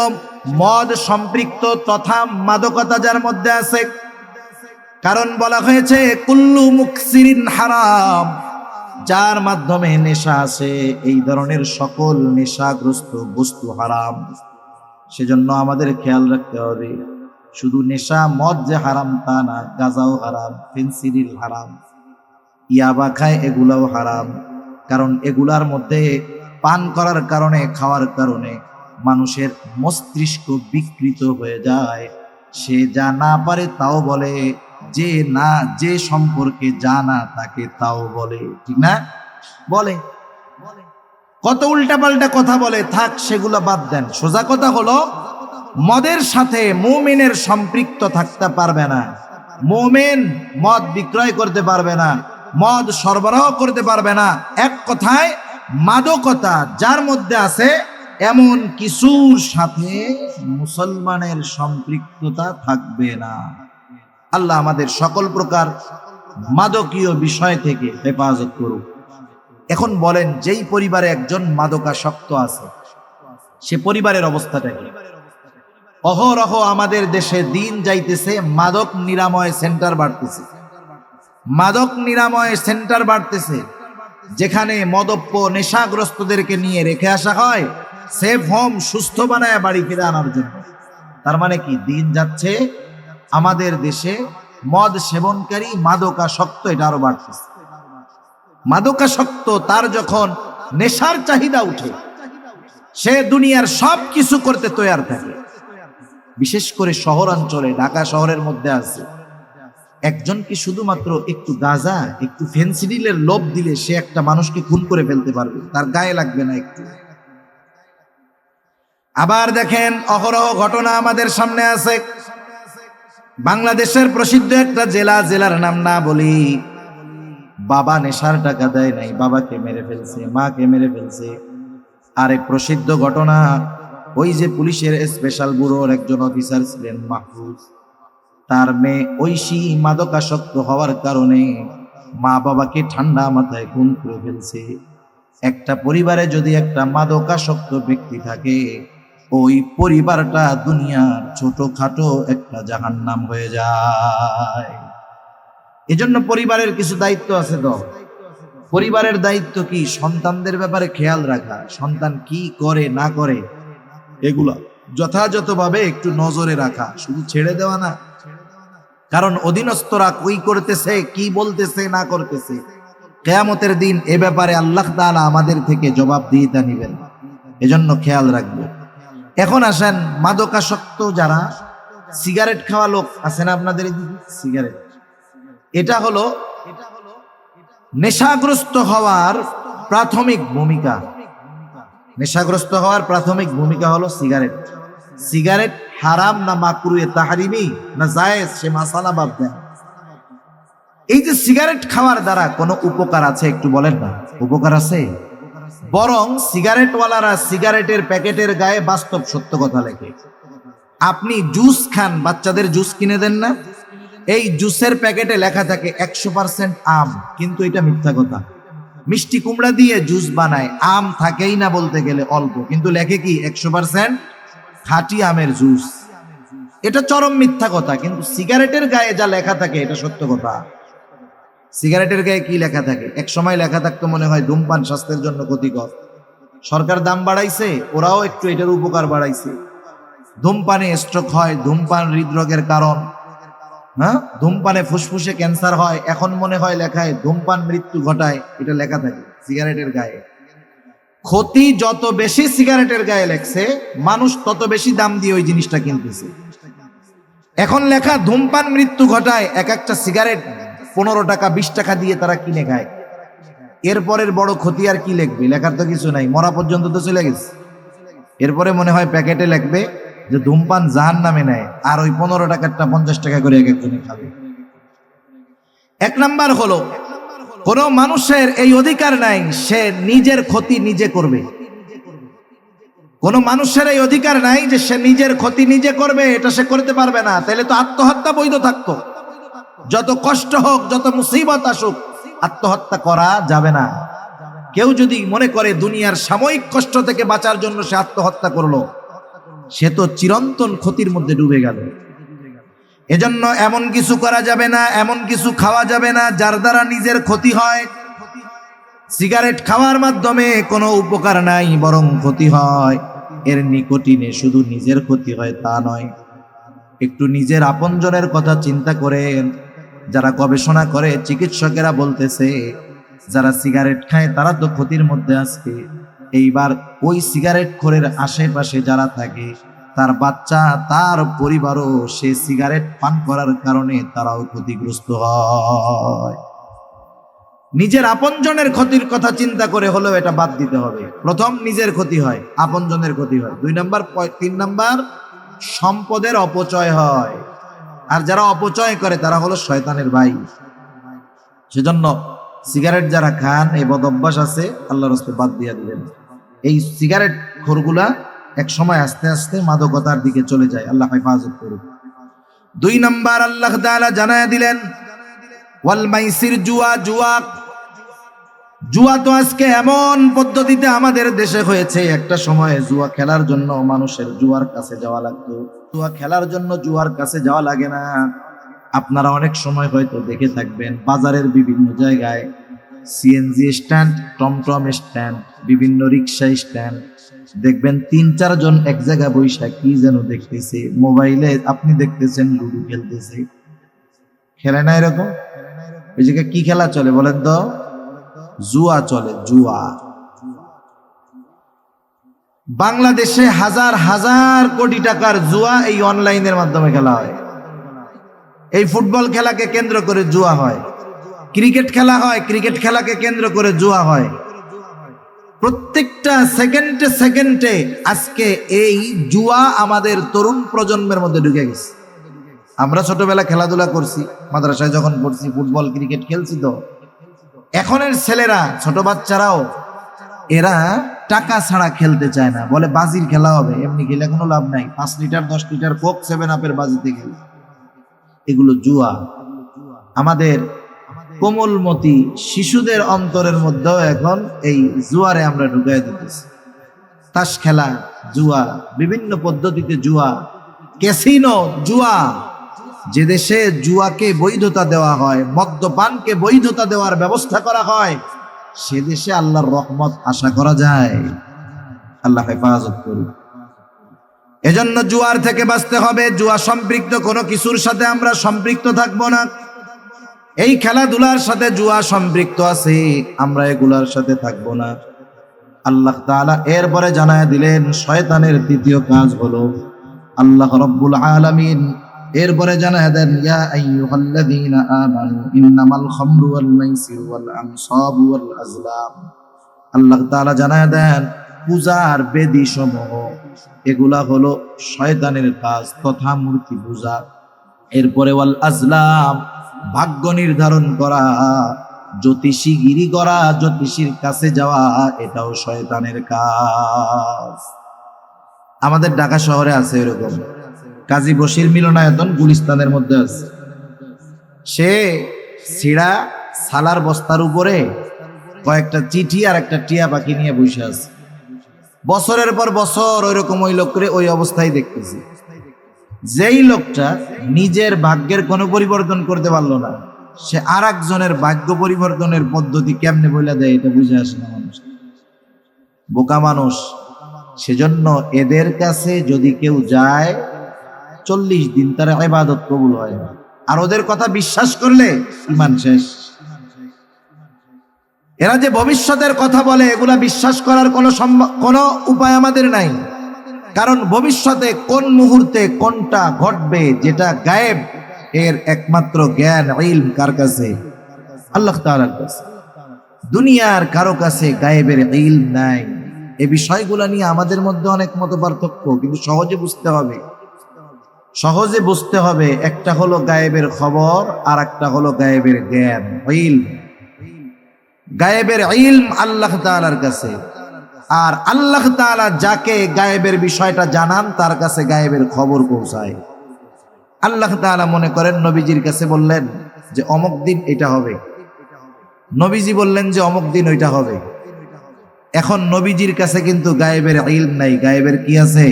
মদ সম্পৃক্ত তথা মাদকতা যার মধ্যে আছে, কারণ বলা হয়েছে কুল্লু মুকসিরিন হারাম, যার মাধ্যমে নেশা আছে এই ধরনের সকল নেশাগ্রস্ত বস্তু হারাম। সেজন্য আমাদের খেয়াল রাখতে হবে, শুধু নেশা মদ যে হারাম তা না, গাঁজাও হারাম, ফেন্সিডিল হারাম, ইয়াবা খায় এগুলাও হারাম। কারণ এগুলার মধ্যে পান করার কারণে, খাওয়ার কারণে মানুষের মস্তিষ্ক বিকৃত হয়ে যায়। সে যা না পারে তাও বলে, যে সম্পর্কে জানা তাকে তাও বলে, ঠিক না? বলে কত উল্টাপাল্টা কথা বলে, থাক সেগুলো বাদ দেন। সোজা কথা হলো মদের সাথে মুমিনের সম্পৃক্ত থাকতে পারবে না। মুমিন মদ বিক্রয় করতে পারবে না, মদ সরবরাহ করতে পারবে না। এক কথায় মাদকতা যার মধ্যে আছে এমন কিছুর সাথে মুসলমানের সম্পৃক্ততা থাকবে না। আল্লাহ আমাদের সকল প্রকার মাদকীয় বিষয় থেকে হেফাজত করুক। এখন বলেন, যেই পরিবারে একজন মাদকাসক্ত আছে সে পরিবারের অবস্থাটা কি? অহরহ আমাদের দেশে দিন যাইতেছে মাদক নিরাময় সেন্টার বাড়তেছে, মাদক নিরাময় সেন্টার বাড়তেছে, যেখানে মদপ্য নেশাগ্রস্তদেরকে নিয়ে রেখে আসা হয় সেফ হোম, সুস্থ বানায় বাড়ি ফিরে আনার জন্য। তার মানে কি, দিন যাচ্ছে আমাদের দেশে মদ সেবনকারী মাদকাসক্ত এটা আরো বাড়তেছে। মাদকাসক্ত তার যখন নেশার চাহিদা উঠে সে দুনিয়ার সব কিছু করতে তৈয়ার থাকে। বিশেষ করে শহরাঞ্চলে, ঢাকা শহরের মধ্যে আছে একজনকে শুধুমাত্র একটু গাঁজা, একটু ফেন্সিডিলের লোভ দিলে সে একটা মানুষকে খুন করে ফেলতে পারবে, তার গায়ে লাগবে না একটু। আবার দেখেন অহরহ ঘটনা আমাদের সামনে আছে। বাংলাদেশের প্রসিদ্ধ একটা জেলার নাম না বলি, বাবা নেশার টাকা দেয় নাই, বাবাকে মেরে ফেলছে, মাকে মেরে ফেলছে। আর এই প্রসিদ্ধ ঘটনা, ওই যে পুলিশের স্পেশাল ব্যুরোর একজন অফিসার ছিলেন মাহফুজ, তার মেয়ে ঐশী মাদকাসক্ত হওয়ার কারণে মা বাবাকে ঠান্ডা মাথায় খুন করে ফেলছে। একটা পরিবারে যদি একটা মাদকাসক্ত ব্যক্তি থাকে, ওই পরিবারটা দুনিয়ার ছোটখাটো একটা জাহান্নাম হয়ে যায়। এজন্য পরিবারের কিছু দায়িত্ব আছে। তো পরিবারের দায়িত্ব কি? সন্তানদের ব্যাপারে খেয়াল রাখা, সন্তান কি করে না করে এগুলা যথাযথভাবে একটু নজরে রাখা, শুধু ছেড়ে দেওয়া না। কারণ অধীনস্থরা কই করতেছে, কি বলতেছে না করতেছে, কিয়ামতের দিন এ ব্যাপারে আল্লাহ তাআলা আমাদের থেকে জবাবদিহিতা নেবেন। এজন্য খেয়াল রাখবো। এখন আসেন, মাদকাসক্ত যারা সিগারেট খাওয়া লোক আছে না আপনাদের এদিকে, সিগারেট এটা হলো নেশাগ্রস্ত হওয়ার প্রাথমিক ভূমিকা। নেশাগ্রস্ত হওয়ার প্রাথমিক ভূমিকা হলো সিগারেট। সিগারেট হারাম না মাকরুহে তাহরিমি না জায়েজ, সে মাসালা বাদ দেন। এই যে সিগারেট খাওয়ার দ্বারা কোনো উপকার আছে একটু বলেন না? উপকার আছে। বরং সিগারেটওয়ালারা সিগারেটের প্যাকেটের গায়ে বাস্তব সত্য কথা লেখে। আপনি জুস খান, বাচ্চাদের জুস কিনে দেন না, এই জুসের প্যাকেটে লেখা থাকে 100% আম, কিন্তু এটা মিথ্যা কথা। মিষ্টি কুমড়া দিয়ে জুস বানায়, আম থাকেই না বলতে গেলে অল্প, কিন্তু লেখে কি 100% খাঁটি আমের জুস। এটা চরম মিথ্যা কথা। কিন্তু সিগারেটের গায়ে যা লেখা থাকে এটা সত্য কথা। সিগারেটের গায়ে কি লেখা থাকে? এক সময় লেখা থাকতো মনে হয় ধূমপান স্বাস্থ্যের জন্য ক্ষতিকর। সরকার দাম বাড়াইছে, ওরাও একটু এটার উপকার বাড়াইছে। ধূমপানে স্ট্রোক হয়, ধূমপান হৃদরোগের কারণ, হ্যাঁ, ধূমপানে ফুসফুসে ক্যান্সার হয়। এখন মনে হয় লেখায় ধূমপান মৃত্যু ঘটায়, এটা লেখা থাকে সিগারেটের গায়ে। ক্ষতি যত বেশি সিগারেটের গায়ে লেখছে, মানুষ তত বেশি দাম দিয়ে ওই জিনিসটা কিনতেছে। এখন লেখা ধূমপান মৃত্যু ঘটায়, এক একটা সিগারেট 15 টাকা 20 টাকা দিয়ে তারা কিনে খায়। এরপরের বড় ক্ষতি আর কি লিখবে? লেখার তো কিছু নাই, মরা পর্যন্ত তো চলে গেছে। এরপরে মনে হয় প্যাকেটে লিখবে যে ধূমপান জাহান্নামে নেয়, আর ওই 15 টাকারটা 50 টাকা করে এক একজনে খাবে। এক নাম্বার হলো, কোন মানুষের এই অধিকার নাই সে নিজের ক্ষতি নিজে করবে। কোন মানুষের এই অধিকার নাই যে সে নিজের ক্ষতি নিজে করবে, এটা সে করতে পারবে না। তাহলে তো আত্মহত্যা বৈধ থাকতো। যত কষ্ট হোক, যত মুসিবত আসুক, আত্মহত্যা করা যাবে না। কেউ যদি মনে করে দুনিয়ার সাময়িক কষ্ট থেকে বাঁচার জন্য সে আত্মহত্যা করলো, সে তো চিরন্তন ক্ষতির মধ্যে ডুবে গেল। এজন্য এমন কিছু করা যাবে না, এমন কিছু খাওয়া যাবে না যার দ্বারা নিজের ক্ষতি হয়। সিগারেট খাওয়ার মাধ্যমে কোনো উপকার নাই, বরং ক্ষতি হয়। এর নিকোটিনে শুধু নিজের ক্ষতি হয় তা নয়, একটু নিজের আপনজনের কথা চিন্তা করেন। যারা গবেষণা করে, চিকিৎসকেরা বলতেছে যারা সিগারেট খায় তারা তো ক্ষতির মধ্যে আছে। এইবার ওই সিগারেট খোরের আশেপাশে যারা থাকে, তার বাচ্চা, তার পরিবারও সে সিগারেট পান করার কারণে তারাও ক্ষতিগ্রস্ত হয়। নিজের আপনজনের ক্ষতির কথা চিন্তা করে হলেও এটা বাদ দিতে হবে। প্রথম নিজের ক্ষতি হয়, আপনজনের ক্ষতি হয় 2 নাম্বার। 3 নাম্বার সম্পদের অপচয় হয়। আর যারা অপচয় করে তারা হলো শয়তানের ভাই। সেজন্য সিগারেট যারা খান, এই বদ অভ্যাস আছে, আল্লাহর রাস্তায় বাদ দিয়ে দিবেন। এই সিগারেট খোরগুলা এক সময় আস্তে আস্তে মাদকতার দিকে চলে যায়, আল্লাহ হেফাজত করুক। 2 নাম্বার আল্লাহ তাআলা জানায়া দিলেন ওয়াল মাইসির, জুয়া। জুয়া তো আজকে এমন পদ্ধতিতে আমাদের দেশে হয়েছে, একটা সময় জুয়া খেলার জন্য মানুষের জুয়ার কাছে যাওয়া লাগতো। জুয়া খেলার জন্য জুয়ার কাছে যাওয়া লাগে না। আপনারা অনেক সময় হয়তো দেখে থাকবেন বাজারের বিভিন্ন জায়গায় সিএনজি স্ট্যান্ড, টমটম স্ট্যান্ড, বিভিন্ন রিক্সা স্ট্যান্ড, দেখবেন 3-4 জন এক জায়গায় বৈশা কি যেন দেখতেছে, মোবাইলে আপনি দেখতেছেন লুডো খেলতেছে। খেলে না এরকম? ওই জায়গায় কি খেলা চলে বলেন তো? জুয়া চলে, জুয়া। বাংলাদেশে হাজার হাজার কোটি টাকার জুয়া এই অনলাইনের মাধ্যমে খেলা হয়। এই ফুটবল খেলাকে কেন্দ্র করে জুয়া হয়, ক্রিকেট খেলা হয়, ক্রিকেট খেলাকে কেন্দ্র করে জুয়া হয়। প্রত্যেকটা সেকেন্ডে সেকেন্ডে আজকে এই জুয়া আমাদের তরুণ প্রজন্মের মধ্যে ঢুকে গেছে। আমরা ছোটবেলা খেলাধুলা করছি, মাদ্রাসায় যখন পড়ছি ফুটবল ক্রিকেট খেলছি, তো এখনের ছেলেরা, ছোট বাচ্চারাও, এরা টাকা ছাড়া খেলতে চায় না, বলে বাজির খেলা হবে, এমনি খেলে কোনো লাভ নাই। 5 লিটার 10 লিটার কোক 7 আপের বাজিতে খেলে, এগুলো জুয়া। আমাদের কোমলমতি শিশুদের অন্তরের মধ্যেও এখন এই জুয়ারে আমরা ঢুকাই দিতেছি। তাস খেলা জুয়া, বিভিন্ন পদ্ধতিতে জুয়া, ক্যাসিনো জুয়া। যে দেশে জুয়াকে বৈধতা দেওয়া হয়, মদ্যপানকে বৈধতা দেওয়ার ব্যবস্থা করা হয়, সে দেশে আল্লাহর রহমত আশা করা যায়। আল্লাহ হেফাজত করুন। এজন্য জুয়ার থেকে বাঁচতে হবে। জুয়া সম্পৃক্ত কোনো কিছুর সাথে আমরা সম্পৃক্ত থাকবো না। এই খেলাধুলার সাথে জুয়া সম্পৃক্ত আছে, আমরা এগুলার সাথে থাকবো না। আল্লাহ তাআলা এরপরে জানায় দিলেন শয়তানের দ্বিতীয় কাজ হলো, আল্লাহ রাব্বুল আলামিন এরপরে জানায় দেন ইয়া আইয়ুহাল্লাযীনা আমানু ইন্নামাল খামরু ওয়াল মাইসিরু ওয়াল আনসাবু ওয়াল আজলাম। আল্লাহ তাআলা জানায় দেন পূজার বেদী সমূহ এগুলা হলো শয়তানের কাজ তথা মূর্তি পূজা। এরপরে ওয়াল আজলাম, ভাগ্য নির্ধারণ করা, জ্যোতিষীগিরি করা, জ্যোতিষীর কাছে যাওয়া, এটাও শয়তানের কাজ। আমাদের ঢাকা শহরে আছে এরকম, কাজী বশির মিলনায়তন গুলিস্তানের মধ্যে আছে। সে সিড়া সালার বস্তার উপরে কয়েকটা চিঠি আর একটা টিয়া পাখি নিয়ে বসে আছে। বছরের পর বছর ওইরকম ওই লোকরে ওই অবস্থায় দেখতেছি। যেই লোকটা নিজের ভাগ্যের কোনো পরিবর্তন করতে পারলো না, সে আর একজনের ভাগ্য পরিবর্তনের পদ্ধতি কেমনে বলে দেয় এটা বুঝে আসে না মানুষ, বোকা মানুষ। সেজন্য এদের কাছে যদি কেউ যায় 40 দিন তার ইবাদত কবুল হয় না। আর ওদের কথা বিশ্বাস করলে ঈমান শেষ। এরা যে ভবিষ্যতের কথা বলে, এগুলা বিশ্বাস করার কোনো উপায় আমাদের নাই। কারণ ভবিষ্যতে কোন মুহূর্তে কোনটা ঘটবে, যেটা গায়েব, এর একমাত্র জ্ঞান ইলম কার কাছে? আল্লাহ তাআলার কাছে। দুনিয়ার কারো কাছে গায়েবের ইলম নাই। এই বিষয়গুলো নিয়ে আমাদের মধ্যে অনেক মতপার্থক্য, কিন্তু সহজে বুঝতে হবে। সহজে বুঝতে হবে, একটা হলো গায়েবের খবর আর একটা হলো গায়েবের জ্ঞান, ইলম। গায়েবের ইলম আল্লাহ তাআলার কাছে, আর আল্লাহ তাআলা যাকে গায়েবের বিষয়টা জানান তার কাছে গায়েবের খবর পৌঁছায়। আল্লাহ তাআলা মনে করেন নবীজির কাছে বললেন যে অমুক দিন এটা হবে, নবীজি বললেন যে অমুক দিন ওইটা হবে। এখন নবীজির কাছে কিন্তু গায়েবের ইলম নাই, গায়েবের কি আছে?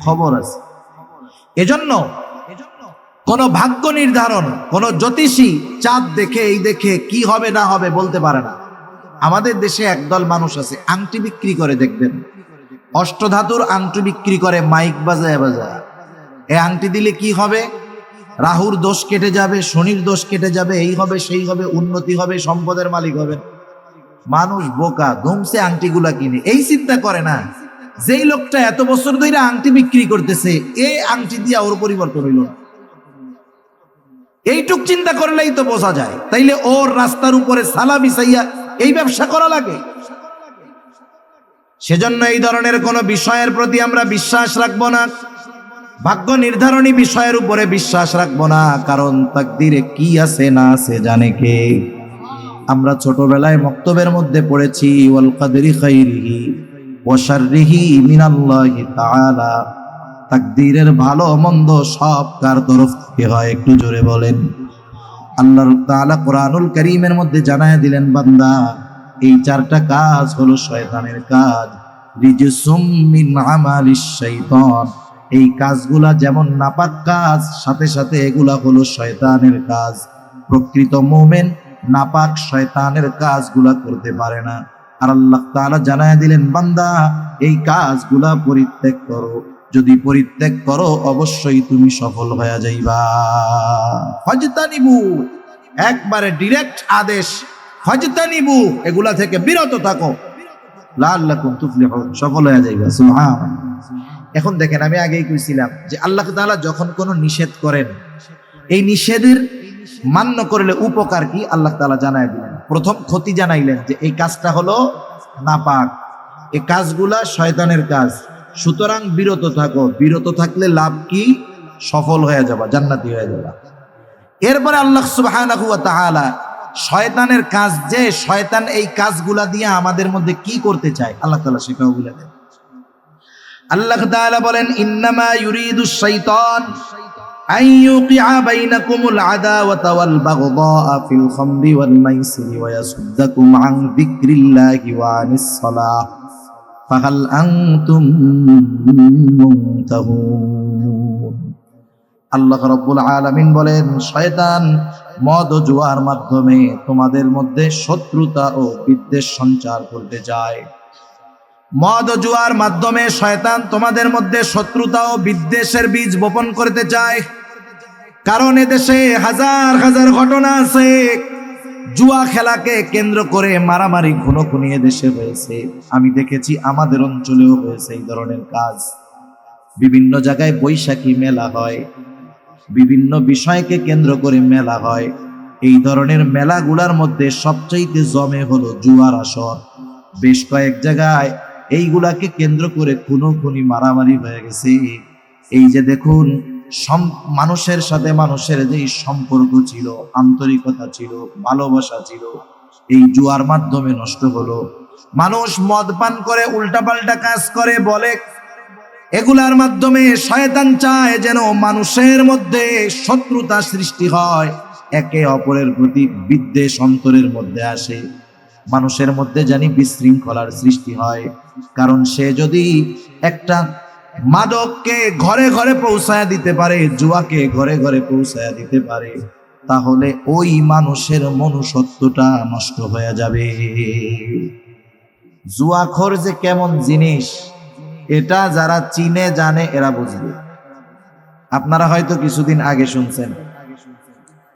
খবর আছে। এজন্য কোন ভাগ্য নির্ধারণ, কোন জ্যোতিষী চাঁদ দেখে এই দেখে কি হবে না হবে বলতে পারে না। আমাদের দেশে একদল মানুষ আছে আংটি বিক্রি করে, দেখবেন অষ্টধাতুর আংটি বিক্রি করে মাইক বাজায় বাজায়। এই আংটি দিলে কি হবে? রাহুর দোষ কেটে যাবে, শনির দোষ কেটে যাবে, এই হবে সেই হবে, উন্নতি হবে, সম্পদের মালিক হবে। মানুষ বোকা, ধুমসে আংটিগুলা কিনে, এই চিন্তা করে না যেই লোকটা এত বছর ধরে আংটি বিক্রি করতেছে এই আংটি দিয়া ওর পরিবর্তন হইল না। এইটুক চিন্তা করলেই তো বোঝা যায়। তাইলে ওর রাস্তার উপরে সালা বিছাইয়া এই ব্যবসা করা লাগে? সেজন্য এই ধরনের কোন বিষয়ের প্রতি আমরা বিশ্বাস রাখবো না, ভাগ্য নির্ধারণী বিষয়ের উপরে বিশ্বাস রাখবো না। কারণ তাকদীরে কি আছে না আছে জানে কে? আমরা ছোটবেলায় মক্তবের মধ্যে পড়েছি ওয়াল কদরি খাইরিহি ওয়া শাররিহি মিনাল্লাহি তাআলা। তাকদীরের ভালো মন্দ সব কার তরফ থেকে হয়? একটু জোরে বলেন। আল্লাহ তাআলা কোরআনুল কারীমের মধ্যে জানায় দিলেন, বান্দা এই চারটা কাজ হলো শয়তানের কাজ। রিজসুম মিন আমালিশ শাইতান, এই কাজগুলা যেমন নাপাক কাজ, সাথে সাথে এগুলা হলো শয়তানের কাজ। প্রকৃত মুমিন নাপাক শয়তানের কাজগুলা করতে পারে না। আর আল্লাহ তাআলা জানায় দিলেন, বান্দা এই কাজগুলা পরিত্যাগ করো, যদি পরিত্যাগ করো অবশ্যই তুমি সফল হয়ে যাইবা। ফাজতানিবু, একবারে ডিরেক্ট আদেশ, ফাজতানিবু, এগুলা থেকে বিরত থাকো, লাআল্লাকুম তুফলিহুন, সফল হয়ে যাইবা। সুবহানাল্লাহ। এখন দেখেন, আমি আগেই কইছিলাম যে আল্লাহ তাআলা যখন কোনো নিষেধ করেন, এই নিষেধের মান্য করলে উপকার কি আল্লাহ তাআলা জানায় দিলেন। প্রথম ক্ষতি জানাইলেন যে এই কাজটা হলো নাপাক, এই কাজগুলা শয়তানের কাজ, সুতরাং বিরত থাকো। বিরত থাকলে লাভ কি? সফল হয়ে যাবা, জান্নাতি হয়ে যাবা। এরপরে আল্লাহ সুবহানাহু ওয়া তাআলা শয়তানের কাজ, যে শয়তান এই কাজগুলা দিয়ে আমাদের মধ্যে কি করতে চায় আল্লাহ তাআলা সেটাও বলে দেন। আল্লাহ তাআলা বলেন, ইন্নামা ইউরিদুশ শাইতান আন ইউকিআ বাইনাকুমুল আদাওয়াতা ওয়াল বাগদাআ ফিল খামরি ওয়াল মাইসিরি ওয়া ইয়াসুদ্দাকুম আন যিকরিল্লাহি ওয়া আনিস সালাহ ফাহাল আনতুম মুনতাহুন। আল্লাহ রাব্বুল আলামিন বলেন, শয়তান মদ ও জুয়ার মাধ্যমে তোমাদের মধ্যে শত্রুতা ও বিদ্বেষ সঞ্চার করতে যায়। মদ ও জুয়ার মাধ্যমে শয়তান তোমাদের মধ্যে শত্রুতা ও বিদ্বেষের বীজ বপন করতে চায়। কারণ এদেশে হাজার হাজার ঘটনা আছে, জুয়া খেলাকে কেন্দ্র করে মারামারি খুনোখুনি এদেশে হয়েছে। আমি দেখেছি আমাদের অঞ্চলেও হয়েছে এই ধরনের কাজ। বিভিন্ন জায়গায় বৈশাখী মেলা হয়, বিভিন্ন বিষয়কে কেন্দ্র করে মেলা হয়। এই ধরনের মেলাগুলার মধ্যে সবচাইতে জমে হলো জুয়ার আসর। বেশ কয়েক জায়গায় এইগুলাকে কেন্দ্র করে খুনোখুনি মারামারি হয়ে গেছে। এই যে দেখুন, মানুষের সাথে মানুষের যে সম্পর্ক ছিল, আন্তরিকতা ছিল, ভালোবাসা ছিল, এই জুয়ার মাধ্যমে নষ্ট হলো। মানুষ মদ পান করে উল্টাপাল্টা কাজ করে বলে, এগুলার মাধ্যমে শয়তান চায় যেন মানুষের মধ্যে শত্রুতা সৃষ্টি হয়, একে অপরের প্রতি বিদ্বেষ অন্তরের মধ্যে আসে, মানুষের মধ্যে জানি বিশৃঙ্খলার সৃষ্টি হয়। কারণ সে যদি একটা মাদককে ঘরে ঘরে পৌঁছায় দিতে পারে, জুয়াকে ঘরে ঘরে পৌঁছায় দিতে পারে, তাহলে ওই মানুষের মনুষ্যত্বটা নষ্ট হয়ে যাবে। জুয়াখোর যে কেমন জিনিস, এটা যারা চিনে জানে এরা বুঝবে। আপনারা হয়তো কিছুদিন আগে শুনছেন,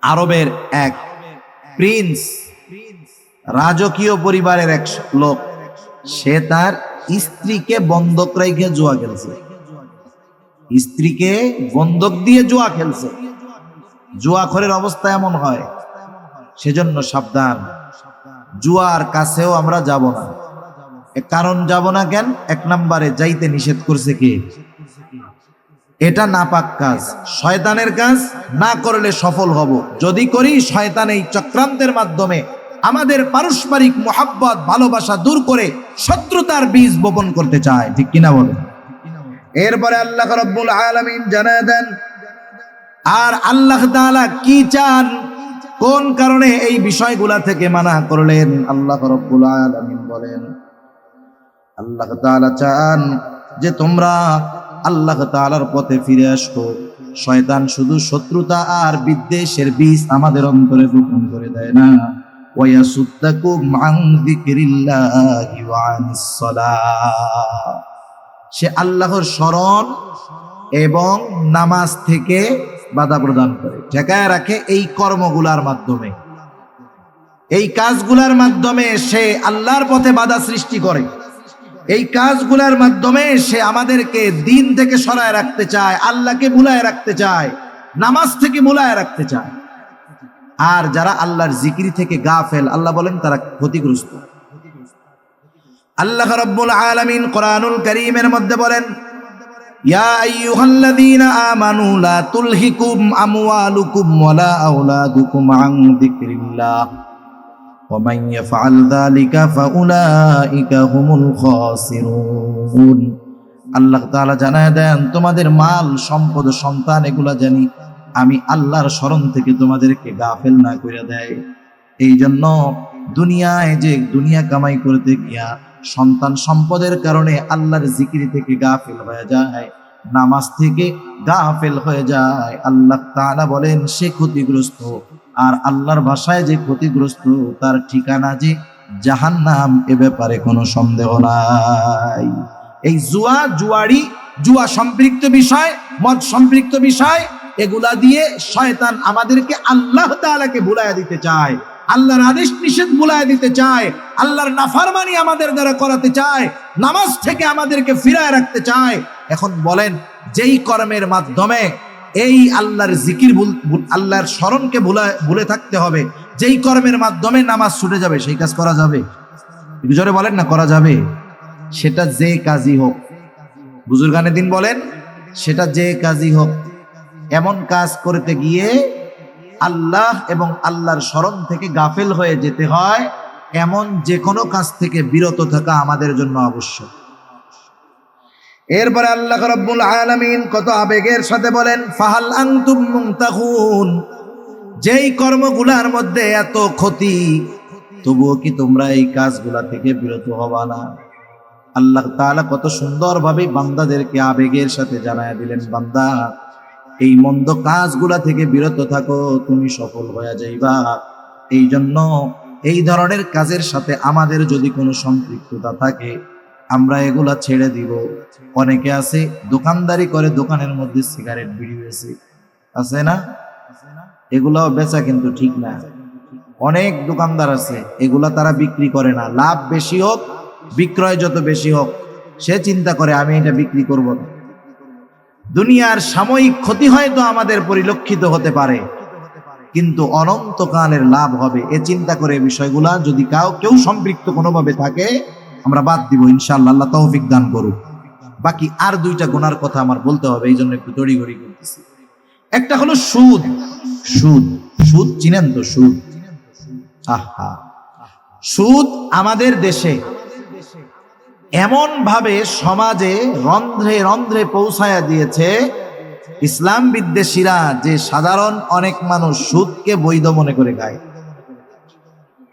আরবের এক প্রিন্স, রাজকীয় পরিবারের এক লোক, সে তার স্ত্রীকে বন্ধক রেখে জুয়া খেলছে। স্ত্রীকে বন্ধক দিয়ে জুয়া খেলছে। জুয়াখোরের অবস্থা এমন হয়, সেজন্য সাবধান, জুয়ার কাছেও আমরা যাব না। কারণ যাব না কেন? এক নম্বরে যাইতে নিষেধ করছে কে? এটা নাপাক কাজ, শয়তানের কাজ। না করলে সফল হব, যদি করি শয়তান এই চক্রান্তের মাধ্যমে আমাদের পারস্পরিক মোহাব্বত ভালোবাসা দূর করে শত্রুতার বীজ বপন করতে চায়। ঠিক কিনা বলেন? এরপরে আল্লাহ রাব্বুল আলামিন জানায় দেন, আর আল্লাহ তাআলা কি চান, কোন কারণে এই বিষয়গুলা থেকে মানা করলেন। আল্লাহ রাব্বুল আলামিন বলেন, আল্লাহ তাআলা চান যে তোমরা আল্লাহ তাআলার পথে ফিরে আসো। শয়তান শুধু শত্রুতা আর বিদ্বেষের বীজ আমাদের অন্তরে বপন করে দেয় না, ওয়ায়াসুদ্দাকুম আন যিকরিল্লাহি ওয়া আনিস সালাহ, সে আল্লাহর স্মরণ এবং নামাজ থেকে বাধা প্রদান করে, ঠেকায় রাখে এই কর্মগুলার মাধ্যমে, এই কাজগুলার মাধ্যমে সে আল্লাহর পথে বাধা সৃষ্টি করে। এই কাজগুলার মাধ্যমে সে আমাদেরকে দিন থেকে সরায় রাখতে চায়, আল্লাহকে ভুলায় রাখতে চায়, নামাজ থেকে ভুলায় রাখতে চায়। আর যারা আল্লাহর জিকির থেকে গাফেল, আল্লাহ বলেন তারা ক্ষতিগ্রস্ত। আল্লাহ রাব্বুল আলামিন কোরআনুল কারীমের মধ্যে বলেন, ইয়া আইয়ুহাল্লাযীনা আমানু লা তুলহিকুম আমওয়ালুকুম ওয়ালা আওলাদুকুম আন যিকরিল্লাহ ওয়া মান ইয়াফআল যালিকা ফাউলাইকা হুমুল খাসিরুন। আল্লাহ তাআলা জানায় দেন, তোমাদের মাল সম্পদ সন্তান এগুলা জানি আমি আল্লাহর স্মরণ থেকে তোমাদেরকে গাফেল না করে দেয়। এই জন্য দুনিয়ায় যে দুনিয়া কামাই করতে গিয়া সন্তান সম্পদের কারণে আল্লাহর জিকির থেকে গাফেল হয়ে যায়, নামাজ থেকে গাফেল হয়ে যায়, আল্লাহ তাআলা বলেন সে ক্ষতিগ্রস্ত। আর আল্লাহর ভাষায় যে ক্ষতিগ্রস্ত তার ঠিকানা যে জাহান্নাম, এ ব্যাপারে কোনো সন্দেহ নাই। এই জুয়া, জুয়ারি, জুয়া সম্পৃক্ত বিষয়, মদ সম্পৃক্ত বিষয়, এগুলা দিয়ে শয়তান আমাদেরকে আল্লাহ তাআলাকে ভুলাইয়া দিতে চায়, আল্লাহর আদেশ নিষেধ ভুলাইয়া দিতে চায়, আল্লাহর নাফরমানি আমাদের দ্বারা করাতে চায়, নামাজ থেকে আমাদেরকে ফিরায় রাখতে চায়। এখন বলেন, যেই কর্মের মাধ্যমে এই আল্লাহর জিকির, আল্লাহর স্মরণকে ভুলে থাকতে হবে, যেই কর্মের মাধ্যমে নামাজ ছুটে যাবে, সেই কাজ করা যাবে? একটু জোরে বলেন না, করা যাবে? সেটা যে কাজই হোক, বুজুর্গানে দিন বলেন, সেটা যে কাজই হোক, এমন কাজ করতে গিয়ে আল্লাহ এবং আল্লাহর স্মরণ থেকে গাফেল হয়ে যেতে হয়, এমন যে কোনো কাজ থেকে বিরত থাকা আমাদের জন্য আবশ্যক। এরপরে আল্লাহ রাব্বুল আলামিন কত আবেগের সাথে বলেন, ফাহাল আনতুম মুনতাহুন, যেই কর্মগুলার মধ্যে এত ক্ষতি, তবুও কি তোমরা এই কাজগুলা থেকে বিরত হবা না? আল্লাহ তাআলা কত সুন্দরভাবে বান্দাদেরকে আবেগের সাথে জানায় দিলেন, বান্দা এই মন্দ কাজগুলা থেকে বিরত থাকো, তুমি সফল হয়ে যাইবা। এই জন্য এই ধরনের কাজের সাথে আমাদের যদি কোনো সম্পৃক্ততা থাকে, আমরা এগুলা ছেড়ে দিব। অনেকে আছে দোকানদারি করে, দোকানের মধ্যে সিগারেট বিড়ি বেচে, আছে না? এগুলাও বেচা কিন্তু ঠিক না। অনেক দোকানদার আছে, এগুলা তারা বিক্রি করে না, লাভ বেশি হোক, বিক্রয় যত বেশি হোক, সে চিন্তা করে আমি এটা বিক্রি করব না। দুনিয়ার সাময়িক ক্ষতি হয়তো আমাদের পরিলক্ষিত হতে পারে, কিন্তু অনন্তকালের লাভ হবে, এ চিন্তা করে বিষয়গুলা যদি কেউ সম্পৃক্ত কোনোভাবে থাকে, আমরা বাদ দিব ইনশাআল্লাহ। আল্লাহ তৌফিক দান করুক। বাকি আর দুইটা গুনার কথা আমার বলতে হবে, এই জন্য একটু তড়িঘড়ি করতেছি। একটা হলো সুদ। সুদ, সুদ চিনেন তো? সুদ, আহা, সুদ আমাদের দেশে এমন ভাবে সমাজে রন্ধ্রে রন্ধ্রে পৌঁছায়া দিয়েছে ইসলাম বিদ্বেষীরা, যে সাধারণ অনেক মানুষ সুদকে বৈধ মনে করে খায়।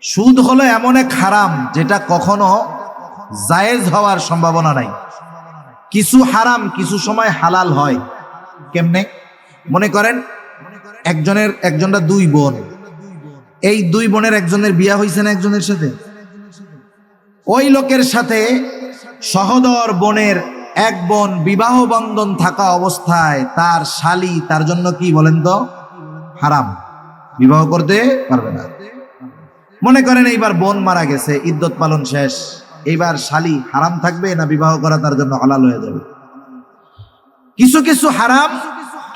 সুদ হলো এমন এক হারাম যেটা কখনো জায়েজ হওয়ার সম্ভাবনা নাই। কিছু হারাম কিছু সময় হালাল হয়। কেমনে? মনে করেন একজনটা দুই বোন, এই দুই বোনের একজনের বিয়ে হয়েছে না একজনের সাথে, ওই লোকের সাথে সহোদর বোনের এক বোন বিবাহ বন্ধন থাকা অবস্থায় তার শালি তার জন্য কি বলেন তো? হারাম, বিবাহ করতে পারবে না। মনে করেন এইবার বোন মারা গেছে, ইদ্যত পালন শেষ, এইবার শালি হারাম থাকবে না বিবাহ করা তার জন্য হালাল হয়ে যাবে? কিছু কিছু হারাম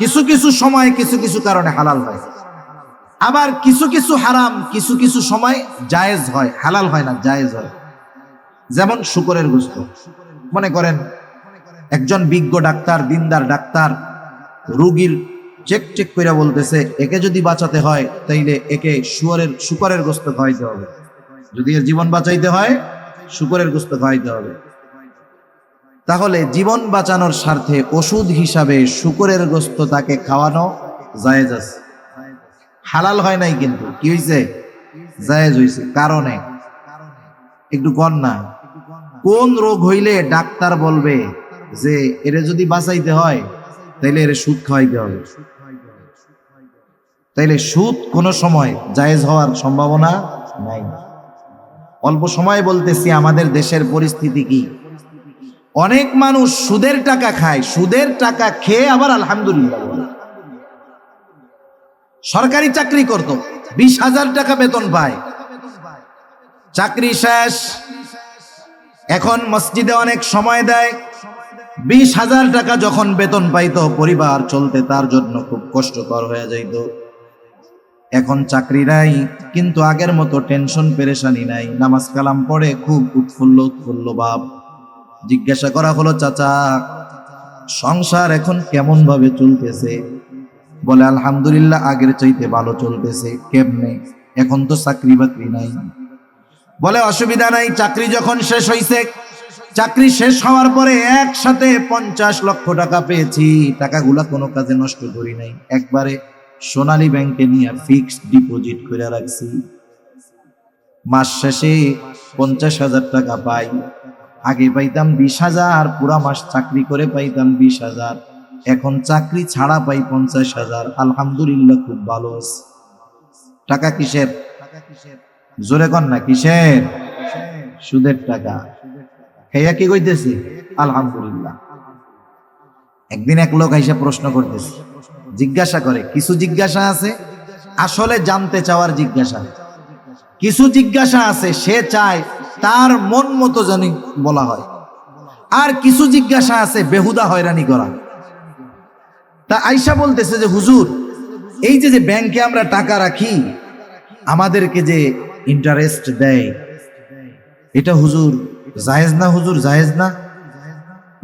কিছু কিছু সময় কিছু কিছু কারণে হালাল হয়, আবার কিছু কিছু হারাম কিছু কিছু সময় জায়েজ হয়, হালাল হয় না, জায়েজ হয়। যেমন শুকরের গোশত। মনে করেন একজন বিজ্ঞ ডাক্তার, দিনদার ডাক্তার রোগীর চেক করে বলতেছে, একে যদি বাঁচাতে হয় তাইলে একে শুকরের গোশত খাওয়াইতে হবে, যদি এর জীবন বাঁচাইতে হয় শুকরের গোশত খাওয়াইতে হবে। তাহলে জীবন বাঁচানোর স্বার্থে ওষুধ হিসাবে শুকরের গোশত তাকে খাওয়ানো জায়েজ আছে, হালাল হয় নাই, কিন্তু কি হয়েছে? জায়েজ হয়েছে। কারণে একটু কর না, কোন রোগ হইলে ডাক্তার বলবে যে এরে যদি বাঁচাইতে হয় তাইলে এর সুদ খাওয়াইতে হবে, তাইলে সুদ কোনো সময় জায়েজ হওয়ার সম্ভাবনা নাই। অল্প সময় বলতেছি আমাদের দেশের পরিস্থিতি কি। অনেক মানুষ সুদের টাকা খায়, সুদের টাকা খেয়ে আবার আলহামদুলিল্লাহ বলে। সরকারি চাকরি করত, 20,000 টাকা বেতন পায়, চাকরি শেষ, এখন মসজিদে অনেক সময় দেয়। 20,000 টাকা যখন বেতন পাইতো, পরিবার চলতে তার জন্য খুব কষ্টকর হয়ে যাইত। এখন চাকরি নাই, কিন্তু আগের মতো টেনশন পেরেশানি নাই, নামাজ কালাম পড়ে খুব উৎফুল্ল উৎফুল্ল ভাব। জিজ্ঞাসা করা হলো, চাচা সংসার এখন কেমন ভাবে চলতেছে? বলে আলহামদুলিল্লাহ আগের চাইতে ভালো চলতেছে। কেমনে? এখন তো চাকরি বাকরি নাই। বলে অসুবিধা নাই, চাকরি যখন শেষ হইছে, চাকরি শেষ হওয়ার পরে একসাথে 50 লক্ষ টাকা পেয়েছি, টাকাগুলা কোনো কাজে নষ্ট করি নাই, একবারে সোনালী ব্যাংকে নিয়ে ফিক্সড ডিপোজিট করে রাখছি। মাস শেষে 50,000 টাকা পাই, আগে পাইতাম 20,000, পুরা মাস চাকরি করে পাইতাম 20,000, এখন চাকরি ছাড়া পাই 50,000। আলহামদুলিল্লাহ খুব ভালো আছে। টাকা কিসের? জোরে কন না, কিসের? সুদের টাকা খাইয়া কি কইতেছি আলহামদুলিল্লাহ। একদিন এক লোক আইসা প্রশ্ন করতেছে, জিজ্ঞাসা করে, কিছু জিজ্ঞাসা আছে আসলে জানতে চাওয়ার জিজ্ঞাসা, কিছু জিজ্ঞাসা আছে সে চায় তার মন মতো জানি বলা হয়, আর কিছু জিজ্ঞাসা আছে বেহুদা হয়রানি করা। তা আইসা বলতেছে যে হুজুর, এই যে ব্যাংকে আমরা টাকা রাখি, আমাদেরকে যে ইন্টারেস্ট দেয়, এটা হুজুর জায়েজ না? হুজুর জায়েজ না?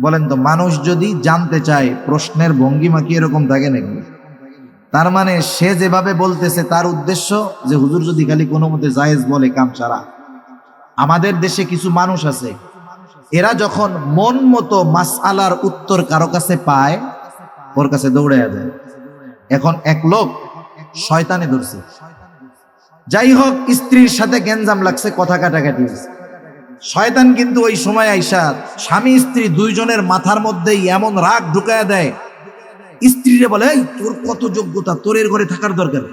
বলেন তো, মানুষ যদি জানতে চায় প্রশ্নের ভঙ্গিমা কি এরকম থাকে নাকি? তার মানে সে যেভাবে বলতেছে তার উদ্দেশ্য যে হুজুর যদি খালি কোনো মতে জায়েজ বলে কাম সারা। আমাদের দেশে কিছু মানুষ আছে, এরা যখন মন মতো মাসআলার উত্তর কারো কাছে পায়, ওর কাছে দৌড়ে যায়। এখন এক লোক শয়তানে ধরছে, যাই হোক স্ত্রীর সাথে গ্যাঞ্জাম লাগছে, কথা কাটাকাটি হয়েছে। শয়তান কিন্তু ওই সময় আইসা স্বামী স্ত্রী দুইজনের মাথার মধ্যেই এমন রাগ ঢুকায়া দেয়, স্ত্রীরে বলে, এই তোর কত যোগ্যতা, তোর এর ঘরে থাকার দরকার।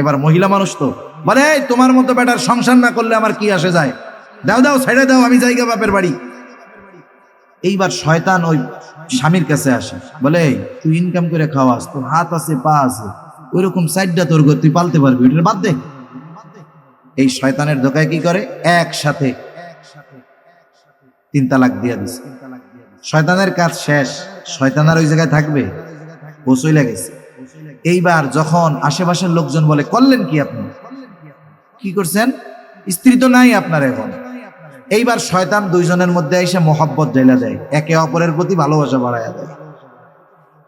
এবার মহিলা মানুষ তো বলে, এই তোমার মতো বেটার সংসার না করলে আমার কি আসে যায়, দাও দাও ছেড়ে দাও, আমি জায়গা বাপের বাড়ি। এইবার শয়তান ওই স্বামীর কাছে আসে, বলে তুই ইনকাম করে খাওয়াস, তোর হাত আছে পা আছে, ওই রকম সাইডটা তোর ঘর, তুই পালতে পারবি, ওটা বাদ দে। এই শয়তানের ধোকায় কি করে, একসাথে 3 তালাক দিয়ে দিছে। শয়তানের কাজ শেষ, শয়তান আর ওই জায়গায় থাকবে? ও চলে গেছে। এইবার যখন আশেপাশের লোকজন বলে, করলেন কি আপনি, কি করছেন, স্ত্রী তো নাই আপনার এখন। এইবার শয়তান দুইজনের মধ্যে এসে মোহাব্বত জ্বালা দেয়, একে অপরের প্রতি ভালোবাসা বাড়াইয়া দেয়।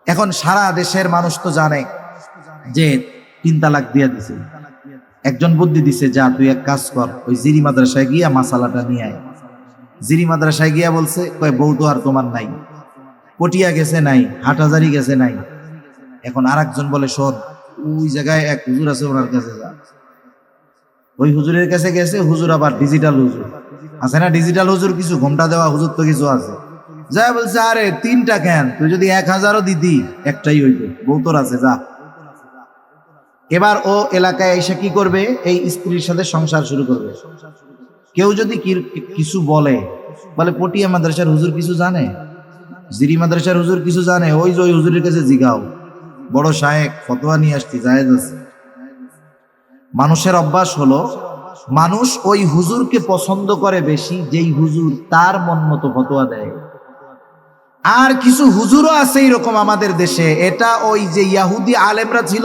এখন সারা দেশের মানুষ তো জানে যে 3 তালাক দিয়ে দিছে। একজন বুদ্ধি দিছে, যা তুই এক কাজ কর, ওই জিরি মাদ্রাসায় গিয়া মাসালাটা নিয়ে আয়। জিরি মাদ্রাসায় গিয়া বলছে, কয় বউ তো আর তোমার নাই, পটিয়া গেছে নাই, হাটহাজারি গেছে নাই। এখন আর একজন বলে, শোন ওই জায়গায় এক হুজুর আছে, ওনার কাছে যা। ওই হুজুরের কাছে গেছে, হুজুর আবার ডিজিটাল হুজুর আছে না, ডিজিটাল হুজুর, কিছু ঘোমটা দেওয়া হুজুর তো কিছু আছে। যা বলছে, আরে 3টা কেন, তুই যদি 1000ও দিতি একটাই হইতো, বউ তোর আছে, যা। এবার ও এলাকায় এসে কি করবে, এই স্ত্রীর সাথে সংসার শুরু করবে। কেউ যদি কিছু বলে, পটিয়া মাদ্রাসার হুজুর কিছু জানে, জিরি মাদ্রাসার হুজুর কিছু জানে, ওই যে ওই হুজুরের কাছে জিগাও, বড় শায়েক ফতোয়া নিয়ে আসছি, জায়েজ আছে। মানুষের অভ্যাস হলো, মানুষ ওই হুজুরকে পছন্দ করে বেশি যেই হুজুর তার মন মতো ফতোয়া দেয়। আর কিছু হুজুরও আছে এরকম আমাদের দেশে, এটা ওই যে ইয়াহুদি আলেমরা ছিল,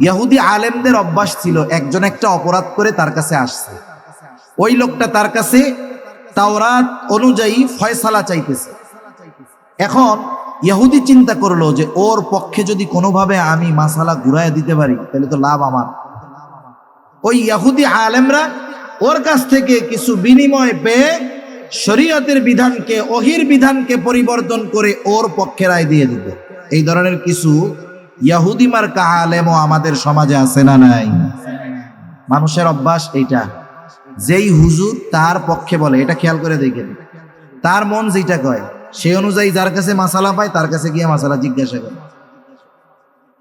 ইয়াহুদি আলেমদের অভ্যাস ছিল, একজন একটা অপরাধ করে তার কাছে আসছে, ওই লোকটা তার কাছে তাওরাত অনুযায়ী ফয়সালা চাইতেছে। এখন ইহুদি চিন্তা করলো যে ওর পক্ষে যদি কোনোভাবে আমি মাসালা ঘুরায় দিতে পারি তাহলে তো লাভ আমার। ওই ইহুদি আলেমরা ওর কাছ থেকে কিছু বিনিময় পেয়ে শরীয়তের বিধানকে, ওহির বিধানকে পরিবর্তন করে ওর পক্ষে রায় দিয়ে দিত। এই ধরনের কিছু ইহুদি মার্কা আলেমও আমাদের সমাজে আছে না নাই? মানুষের অভ্যাস এইটা। যেই হুজুর তার পক্ষে বলে, এটা খেয়াল করে দেখেন, তার মন যেটা কয় সেই অনুযায়ী যার কাছে মাসালা পায় তার কাছে গিয়ে মাসালা জিজ্ঞাসা করে।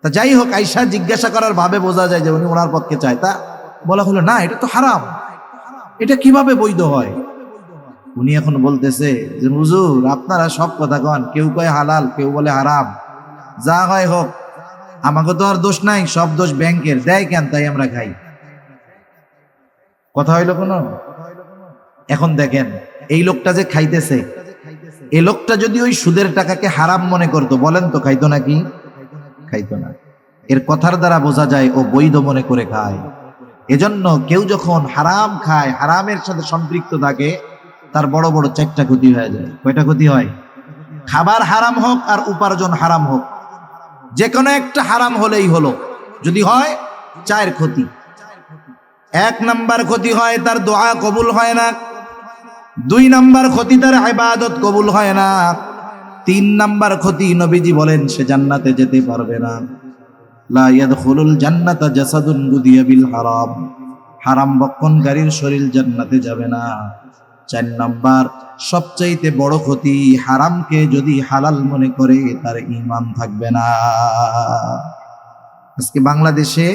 তা যাই হোক, আইসা জিজ্ঞাসা করার ভাবে বোঝা যায় যে উনি ওনার পক্ষে চায়। তা বলা হলো না, এটা তো হারাম, এটা কিভাবে বৈধ হয়? উনি এখন বলতেছে যে হুজুর আপনারা সব কথা কন, কেউ কয় হালাল, কেউ বলে হারাম, যা হয় হোক, আমাকে তো আর দোষ নাই, সব দোষ ব্যাংকের, দেয় কেন তাই আমরা খাই। কথা হইলো কোনো? এখন দেখেন, এই লোকটা যে খাইতেছে, এই লোকটা যদি ওই সুদের টাকাকে হারাম মনে করতো, বলেন তো খাইতো নাকি? খাইতো না। এর কথার দ্বারা বোঝা যায় ও বৈধ মনে করে খায়। এজন্য কেউ যখন হারাম খায়, হারামের সাথে সম্পৃক্ত থাকে, তার বড় বড় চারটা ক্ষতি হয়ে যায়। কয়টা ক্ষতি হয়? খাবার হারাম হোক আর উপার্জন হারাম হোক, যে কোনো একটা হারাম হলেই হলো। যদি হয়, চার ক্ষতি। এক নাম্বার ক্ষতি হয় তার দোয়া কবুল হয় না। দুই নাম্বার ক্ষতি তার ইবাদত কবুল হয় না। তিন নাম্বার ক্ষতি নবীজি বলেন সে জান্নাতে যেতে পারবে না। লা ইয়াদখুলুল জান্নাতা জাসাদুন গুদিয়া বিল হারাম, হারাম বক্ষণকারীর শরীর জান্নাতে যাবে না। চার নাম্বার সবচাইতে বড় ক্ষতি, হারামকে যদি হালাল মনে করে তার ঈমান থাকবে না। আজকে বাংলাদেশে